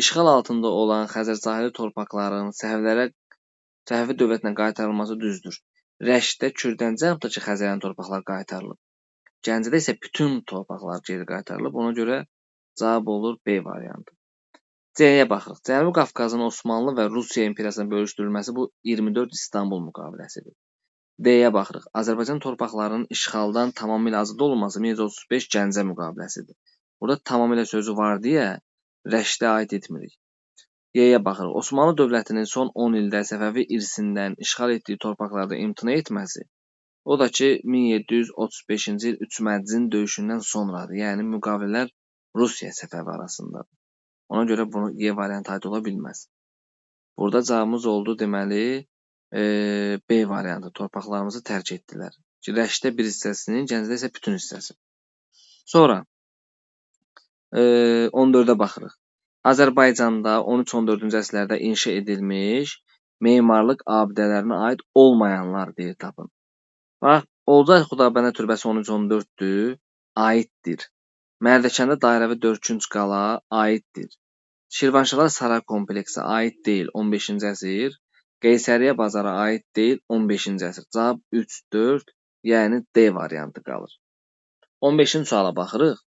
İşğal altında olan Xəzər sahili torpaqların Səfəvi dövlətinə qaytarılması düzdür. Rəşddə Kürdəncə cənubdakı Xəzərən torpaqlar qaytarılıb. Gəncədə isə bütün torpaqlar geri qaytarılıb. Ona görə cavab olur B variantı. C-yə baxırıq. Cənubi Qafqazın Osmanlı və Rusiya imperiyasına bölüşdürülməsi bu 24 İstanbul müqaviləsidir. D-yə baxırıq. Azərbaycan torpaqlarının işğaldan tamamilə azad olunması 1935 Gəncə müqaviləsidir. Burada tamamilə sözü var deyə Rəşdə aid etmirik. Y-yə baxırıq. Osmanlı dövlətinin son 10 ildə Səfəvi irsindən işğal etdiyi torpaqlarda imtina etməsi, o da ki 1735-ci il 3 Mərdin döyüşündən sonradır. Yəni müqavilələr Rusiya Səfəvi arasındadır. Ona görə bunu Y variantı aid ola bilməz. Burada cavabımız oldu deməli B variantı. Torpaqlarımızı tərk etdilər. Rəşdə bir hissəsinin, Gəncədə isə bütün hissəsi. Sonra 14-ə baxırıq. Azərbaycanda 13-14-cü əsrlərdə inşa edilmiş memarlıq abidələrinə aid olmayanlar deyə tapın. Bax, Olcay Xudabəndə türbəsi 13-14-dür, aiddir. Mərdəkəndə dairəvi 4-künc qala aiddir. Şirvanşahlar saray kompleksi aid deyil, 15-ci əsr. Qeysəriyyə bazarı aid deyil, 15-ci əsr. Cavab 3-4, yəni D variantı qalır. 15-ci suala baxırıq.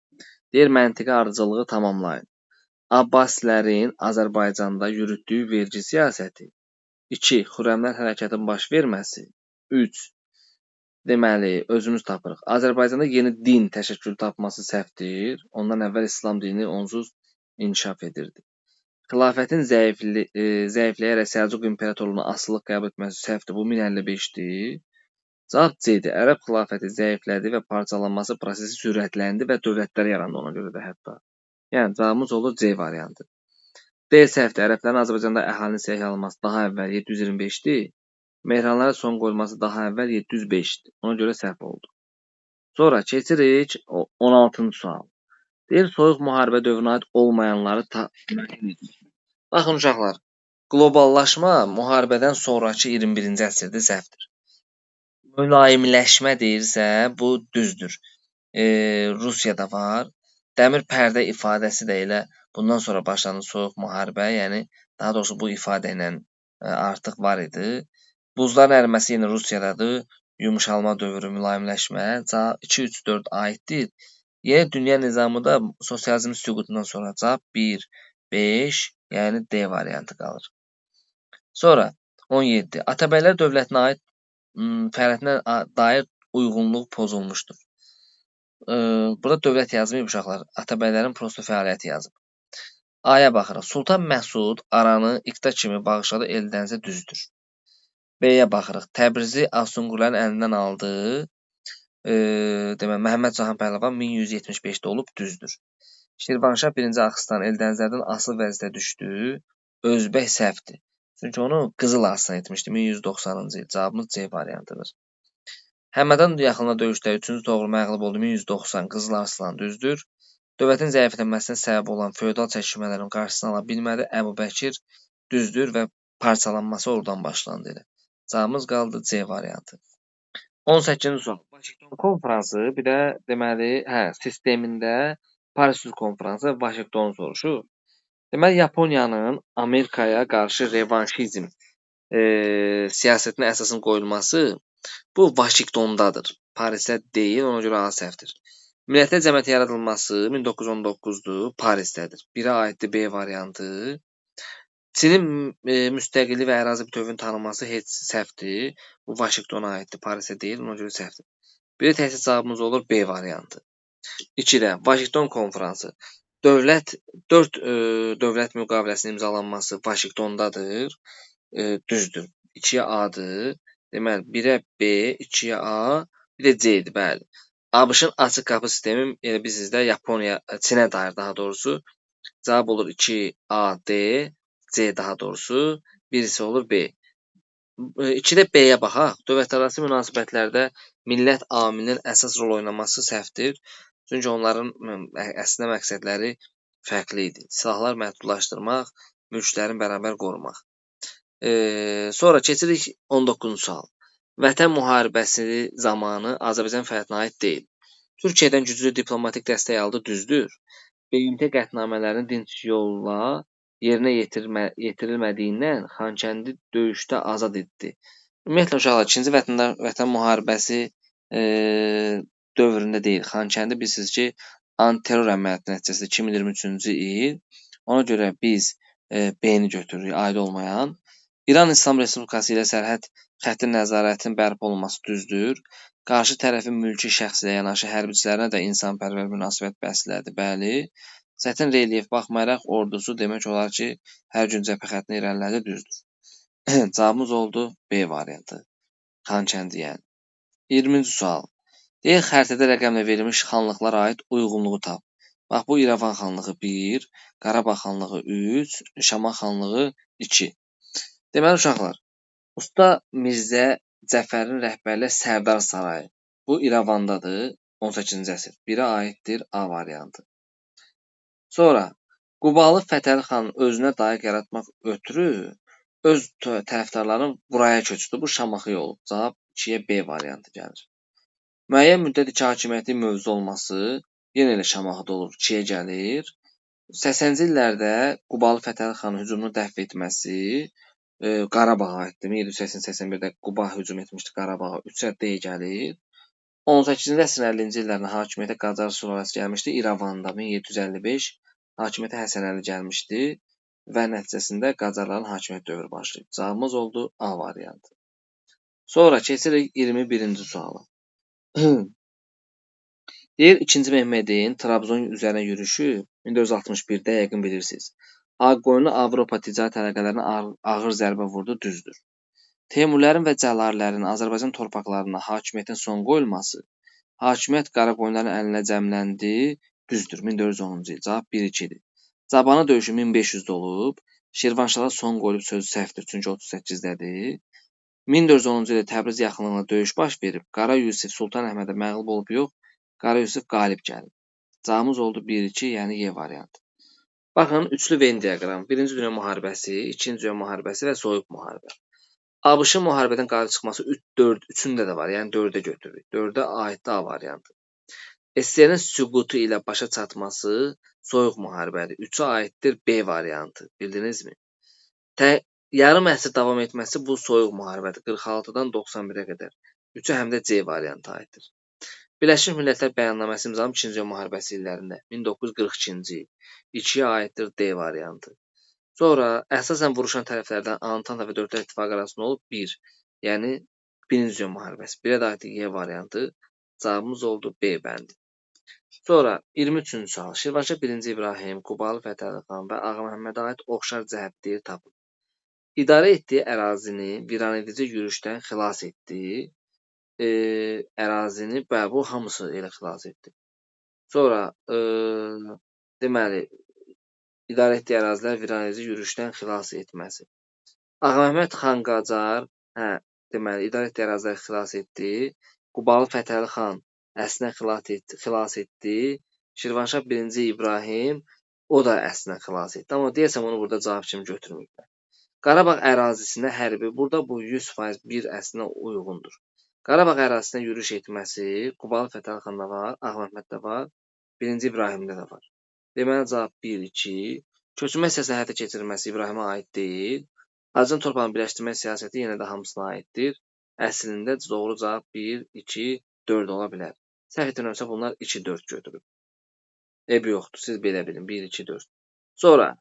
Deyir, məntiqi ardıcıllığı tamamlayın. Abbasilərin Azərbaycanda yürütdüyü vergi siyasəti. 2. Xürrəmlər hərəkatının baş verməsi. 3. Deməli, özümüz tapırıq. Azərbaycanda yeni din təşəkkül tapması səhvdir. Ondan əvvəl İslam dini onsuz inkişaf edirdi. Xilafətin zəifləyərək Səlcuq imperatorluğuna asılılıq qəbul etməsi səhvdir. Bu 1055-dir. Cavab C-dir. Ərəb xilafəti zəiflədi və parçalanması prosesi sürətləndi və dövlətlər yarandı ona görə də hətta. Yəni cavabımız olur C variantı. D səhvdir. Ərəblərin Azərbaycanda əhalinin siyahıya alınması daha əvvəl 725-dir. Mehranlara son qoyulması daha əvvəl 705-dir. Ona görə səhv oldu. Sonra keçirik 16-cı sual. Deyir, soyuq müharibə dövrünə aid olmayanları müəyyən edin. Baxın uşaqlar, qloballaşma müharibədən sonrakı 21-ci əsrdə səhvdir. Mülayimləşmə deyirsə, bu düzdür. Rusiyada var. Dəmir pərdə ifadəsi də elə bundan sonra başlandı soyuq müharibə, yəni daha doğrusu bu ifadə ilə artıq var idi. Buzların əriməsi yenə Rusiyadadır. Yumşalma dövrü, mülayimləşmə, 2-3-4 aiddir. Yeni dünya nizamı da sosializmin süqutundan sonra cavab 1, 5, yəni D variantı qalır. Sonra 17. Atabəylər dövlətinə aid fəaliyyətinə dair uyğunluq pozulmuşdur. Burada dövlət yazmayıb uşaqlar. Atabəylərin prosto fəaliyyəti yazıb. A-ya baxırıq. Sultan Məsud Aranı iqta kimi bağışladı, Eldənizə düzdür. B-yə baxırıq. Təbrizi Asunqurların əlindən aldı. Demək, Məhəmməd Cahan Pəhləvan 1175-də olub, düzdür. Şirvanşah 1-ci Axistan Eldənizlərdən asılı vəziyyətə düşdü. Özbək səhvdir. Çünki onu Qızıl Arslan etmişdi 1190-cı il. Cavabımız C variantıdır. Həmədan yaxınlığa döyüşdə 3-cü Toğrul məğlub oldu 1190 Qızıl Arslan, düzdür. Dövlətin zəifləməsinə səbəb olan feodal çəkişmələrin qarşısını ala bilmədi. Əbubəkir, düzdür və parçalanması oradan başlandı elə. Cavabımız qaldı C variantı. 18-ci sual. Vaşinqton konfransı, bir də deməli, sistemində Paris Sülh konfransı və Vaşinqton soruşur. Deməli, Yaponiyanın Amerikaya qarşı revanşizm siyasətinə əsasın qoyulması bu Vaşinqtondadır. Parisdə deyil, ona görə A səhvdir. Millətlər Cəmiyyəti yaradılması 1919-dur, Parisdədir. 1-ə aiddir B variantı. Çinin müstəqillik və ərazi bütövlüyünün tanınması heç səhvdir. Bu Vaşinqtona aiddir, Parisə deyil, ona görə səhvdir. Bir təhsil cavabımız olur B variantı. 2-də Vaşinqton konfransı. Dövlət 4 dövlət müqaviləsinin imzalanması Vaşinqtondadır. Düzdür. 2-yə A-dır. Deməli, 1-ə B, 2-yə A, bir də C-dir, bəli. ABŞ-ın açıq qapı sistemi elə bizdə Yaponiya, Çinə dair daha doğrusu. Cavab olur 2 A, D, C daha doğrusu. Birisi olur B. 2-də B-yə baxaq. Dövlətlərarası münasibətlərdə millət amilinin əsas rol oynaması səhvdir. Çünki onların əslində məqsədləri fərqli idi. Silahlar məhdudlaşdırmaq, mülklərin bərabər qorumaq. Sonra keçirik 19-cu sual. Vətən müharibəsi zamanı Azərbaycan fəaliyyətinə aid deyil. Türkiyədən güclü diplomatik dəstək aldı, düzdür. BMT qətnamələrinin dinç yolla yerinə yetirilmədiyindən Xankəndi döyüşdə azad etdi. Ümumiyyətlə uşaqlar, 2-ci Vətən müharibəsi dövründə deyil. Xankəndi bilirsiniz ki, antiterror əməliyyatı nəticəsində 2023-cü il. Ona görə biz B-ni götürürük, aid olmayan. İran İslam Respublikası ilə sərhəd xətti nəzarətinin bərpa olunması düzdür. Qarşı tərəfin mülki şəxs ilə yanaşı hərbiçilərinə də insanpərvər münasibət bəslədi, bəli. Çətin relyef baxmayaraq ordusu demək olar ki, hər gün cəbhə xəttini irəlilədi, düzdür. Cavabımız oldu B variantı. Xankəndi yəni. 20-ci sual. Deyək, xəritədə rəqəmlə verilmiş xanlıqlara aid uyğunluğu tap. Bax, bu İrəvan xanlığı 1, Qarabağ xanlığı 3, Şamaxı xanlığı 2. Deməli, uşaqlar, Usta Mirzə Cəfərin rəhbərliyi Sərdar sarayı. Bu İrəvandadır, 18-ci əsr. 1-ə aiddir A variantı. Sonra, Qubalı Fətəli xan özünə dayaq yaratmaq ötürü öz tərəfdarlarını buraya köçdü. Bu Şamaxı olub. Cavab 2-yə B variantı gəlir. Müəyyən müddət iki hakimiyyətin mövzu olması yenə elə Şamaxıda olur. 2-yə gəlir. 80-ci illərdə Qubalı Fətəli xanın hücumunu dəf etməsi Qarabağa aiddir. 1780-81-də Quba hücum etmişdi Qarabağa. 3-ə D gəlir. 18-ci əsrin 50-ci illərində hakimiyyətə Qacar sülaləsi gəlmişdi. İrəvanda 1755 hakimiyyətə Həsən Əli gəlmişdi və nəticəsində Qacarların hakimiyyət dövrü başlayıb. Cavabımız oldu A variantı. Sonra keçirik 21-ci suala. Deyir, 2-ci Mehmedin Trabzon üzərinə yürüşü 1461-də yəqin bilirsiniz. Ağqoyunlu Avropa ticarət əlaqələrinə ağır zərbə vurdu, düzdür. Teymurlərin və Cəlalilərin Azərbaycan torpaqlarına hakimiyyətin son qoyulması, hakimiyyət Qaraqoyunların əlinə cəmləndi, düzdür, 1410-cu il. Cavab 1-2-dir. Cabana döyüşü 1500-də olub, Şirvanşahlar son qoyulub sözü səhvdir, çünki 38-dədir. 1410-cu ildə Təbriz yaxınlığında döyüş baş verib, Qara Yusif Sultan Əhmədə məğlub olub yox, Qara Yusif qalib gəlib. Cavabımız oldu 1-2, yəni Y variantı. Baxın, üçlü Venn diaqramı. 1-ci Dünya müharibəsi, 2-ci Dünya müharibəsi və soyuq müharibə. ABŞ-ın müharibədən qalib çıxması 3-ündə də var, yəni 4-ə götürürük. 4-ə aiddir A variantı. SSR-nin süqutu ilə başa çatması soyuq müharibədir. 3-ə aiddir B variantı. Bildinizmi? Yarım əsr davam etməsi bu soyuq müharibədir. 46-dan 91-ə qədər. 3-ə həm də C variantı aiddir. Birləşmiş Millətlər Bəyannaməsi imzalanıb 2-ci Dünya müharibəsi illərində 1942-ci il. 2-yə aiddir D variantı. Sonra əsasən vuruşan tərəflərdən Antanta və Dövlətlər İttifaqı arasında olub 1. Yəni 1-ci Dünya müharibəsi. 1-ə də aiddir Y variantı. Cavabımız oldu B bəndi. Sonra 23-cü sual. Şirvanşah 1-ci İbrahim, Qubalı Fətəli xan və Ağa Məhəmmədə aid oxşar cəhətləri tapın. İdarə etdiyi ərazini viranedici yürüşdən xilas etdi. Ərazini bu hamısı elə xilas etdi. Sonra deməli idarə etdiyi ərazilər viranedici yürüşdən xilas etməsi. Ağa Məhəmməd xan Qacar, deməli idarə etdiyi ərazilər xilas etdi. Qubalı Fətəli xan əslindən xilas etdi. Şirvanşah 1-ci İbrahim o da əslindən xilas etdi. Amma deyəsəm onu burada cavab kimi götürməyiblər. Qarabağ ərazisində hərbi, burada bu 100% bir əslinə uyğundur. Qarabağ ərazisində yürüş etməsi Qubalı Fətəli xanda var, Ağa Məhəmməddə var, 1-ci İbrahimdə də var. Deməli cavab 1, 2. Köçürmə siyasətinin həyata keçirilməsi İbrahimə aid deyil. Azərbaycan torpağını birləşdirmə siyasəti yenə də hamısına aiddir. Əslində doğru cavab 1, 2, 4 ola bilər. Səhv etmirəmsə bunlar 2, 4 götürüb. Ebi yoxdur, siz belə bilin, 1, 2, 4. Sonra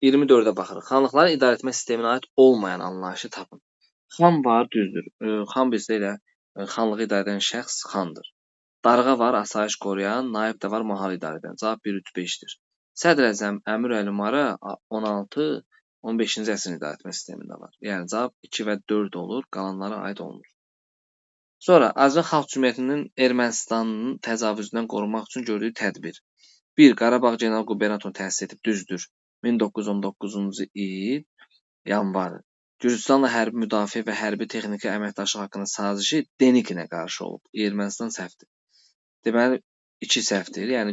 24-ə baxırıq. Xanlıqların idarə etmə sisteminə aid olmayan anlayışı tapın. Xan var, düzdür. Xan bizdə elə xanlığı idarə edən şəxs xandır. Darğa var, asayiş qoruyan, naib də var, mahal idarə edən. Cavab 1, 3, 5-dir. Sədr Əzəm Əmir Əlimara 16, 15-ci əsrin idarə etmə sistemində var. Yəni cavab 2 və 4 olur, qalanlara aid olmur. Sonra Azərbaycan Xalq Cümhuriyyətinin Ermənistanın təcavüzündən qorunmaq üçün gördüyü tədbir. 1. Qarabağ General Qubernatorunu təsis edib, düzdür. 1919-cu il yanvar. Gürcüstanla hərbi müdafiə və hərbi texniki əməkdaşlıq haqqında sazişi Denikinə qarşı olub. Ermənistan səhvdir. Deməli 2 səhvdir. Yəni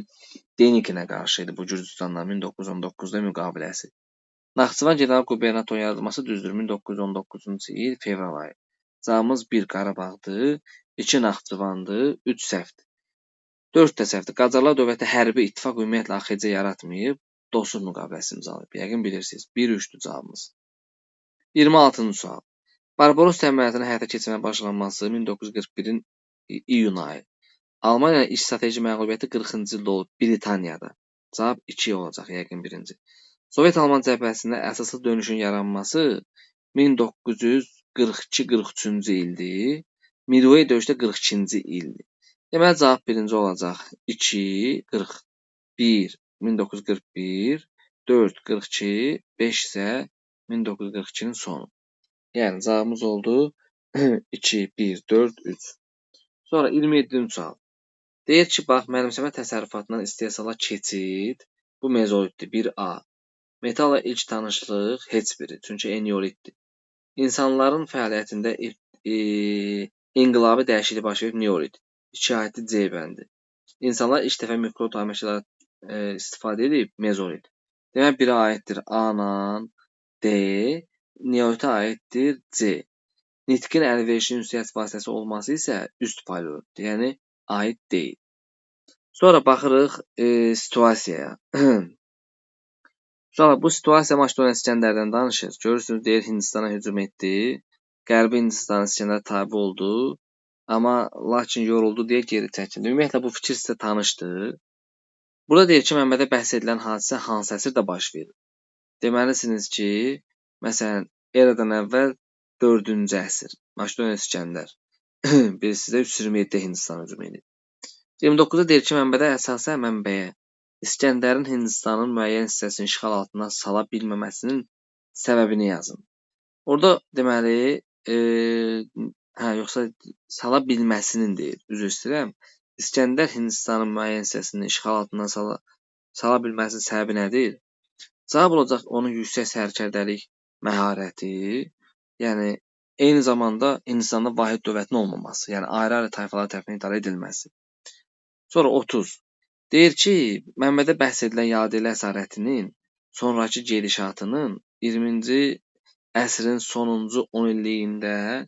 Denikinə qarşı idi bu Gürcüstanla 1919-da müqaviləsi. Naxçıvan General Qubernatorun yaradılması düzdür. 1919-cu il fevral ayı. Cavabımız 1 Qarabağdır, 2 Naxçıvandır, 3 səhvdir. 4 də səhvdir. Qacarlar dövləti hərbi ittifaq ümumiyyətlə AXC yaratmayıb, dostluq müqaviləsi imzalayıb. Yəqin bilirsiniz. 1-3-dür cavabımız. 26-cı sual. Barbaros əməliyyatının həyata keçirməyə başlanması 1941-in iyun ayı. Almaniyanın iç strateji məğlubiyyəti 40-cı ildə olub Britaniyada. Cavab 2 olacaq, yəqin birinci. Sovet-Alman cəbhəsində əsaslı dönüşün yaranması 1942-43-cü ildir. Midway döyüşdə 42-ci ildir. Deməli cavab birinci olacaq. 2, 40, 1, 1941, 4, 42, 5 isə 1942-nin sonu. Yəni cavabımız oldu 2, 1, 4, 3. Sonra 27-ci sual. Deyir ki, bax, mənimsəmə təsərrüfatından istehsala keçid, bu mezolitdir. 1A. Metalla ilk tanışlıq heç biri, çünki eneolitdir. İnsanların fəaliyyətində inqilabi dəyişiklik baş verib neolit. 2 aiddir C bəndi. İnsanlar ilk dəfə mikro taməşələr istifadə edib mezolit. Demək, biri aiddir A-nan D, neolitə aiddir C. Nitqin əlverişli ünsiyyət vasitəsi olması isə üst paleolitdir, yəni aid deyil. Sonra baxırıq situasiyaya. Sonra bu situasiya Makedoniya İskəndərdən danışır. Görürsünüz, deyir Hindistana hücum etdi. Qərbi Hindistan İskəndərə tabe oldu. Amma lakin yoruldu deyə geri çəkildi. Ümumiyyətlə bu fikir sizə tanışdır. Burada deyir ki, mənbədə bəhs edilən hadisə hansı əsrdə baş verir? Deməlisiniz ki, məsələn, eradan əvvəl 4-cü əsr. Makedoniya İskəndər. Birisi də 327-də Hindistan hücum edib. 29-da deyir ki, mənbədə əsasən mənbəyə İskəndərin Hindistanın müəyyən hissəsini işğal altına sala bilməməsinin səbəbini yazın. Orada deməli, yoxsa sala bilməsinin deyir, üzr istəyirəm. İskəndər Hindistanın müəyyən hissəsini işğal altına sala bilməsinin səbəbi nədir? Cavab olacaq onun yüksək sərkərdəlik məharəti, yəni eyni zamanda Hindistanda vahid dövlətin olmaması, yəni ayrı-ayrı tayfalar tərəfindən idarə edilməsi. Sonra 30. Deyir ki, mənbədə bəhs edilən yadelli əsarətinin sonrakı gedişatının 20-ci əsrin sonuncu 10 illiyində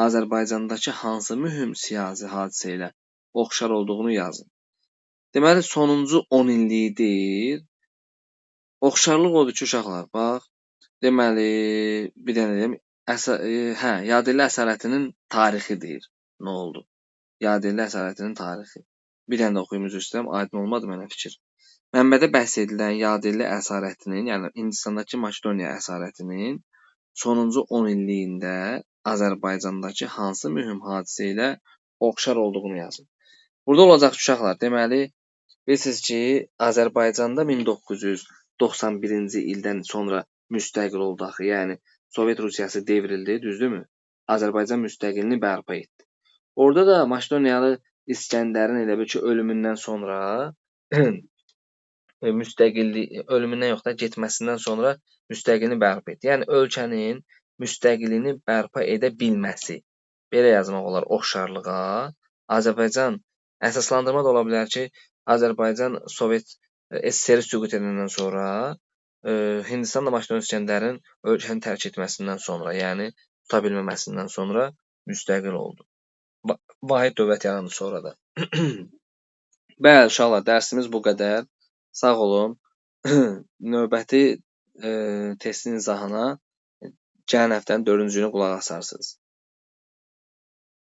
Azərbaycandakı hansı mühüm siyasi hadisə ilə oxşar olduğunu yazın. Deməli, sonuncu 10 illikdir. Oxşarlıq odur ki, uşaqlar, bax, deməli, bir dənə deyim, yadelli əsarətinin tarixi deyir. Nə oldu? Yadelli əsarətinin tarixi. Bir dənə də oxuyum, üzr istəyirəm, aydın olmadı mənə fikir. Mənbədə bəhs edilən yadelli əsarətinin, yəni Hindistandakı Makedoniya əsarətinin sonuncu 10 illiyində Azərbaycandakı hansı mühüm hadisə ilə oxşar olduğunu yazın. Burada olacaq uşaqlar, deməli, Bilirsiniz ki, Azərbaycanda 1991-ci ildən sonra müstəqil oldu axı. Yəni Sovet Rusiyası devrildi, düzdürmü? Azərbaycan müstəqilliğini bərpa etdi. Orada da Makedoniyalı İskəndərin elə bil ki, ölümündən sonra ölümündən yox da, getməsindən sonra müstəqilliğini bərpa etdi. Yəni ölkənin müstəqilliyini bərpa edə bilməsi. Belə yazmaq olar oxşarlığa. Azərbaycan əsaslandırma da ola bilər ki, Azərbaycan Sovet SSR süqut edəndən sonra Hindistanla Makedoniya İskəndərin ölkəni tərk etməsindən sonra, yəni tuta bilməməsindən sonra müstəqil oldu. Vahid dövlət yarandı sonra da. Bəli, uşaqlar, dərsimiz bu qədər. Sağ olun. Növbəti testin izahına gələn həftənin 4-cü günü qulaq asarsınız.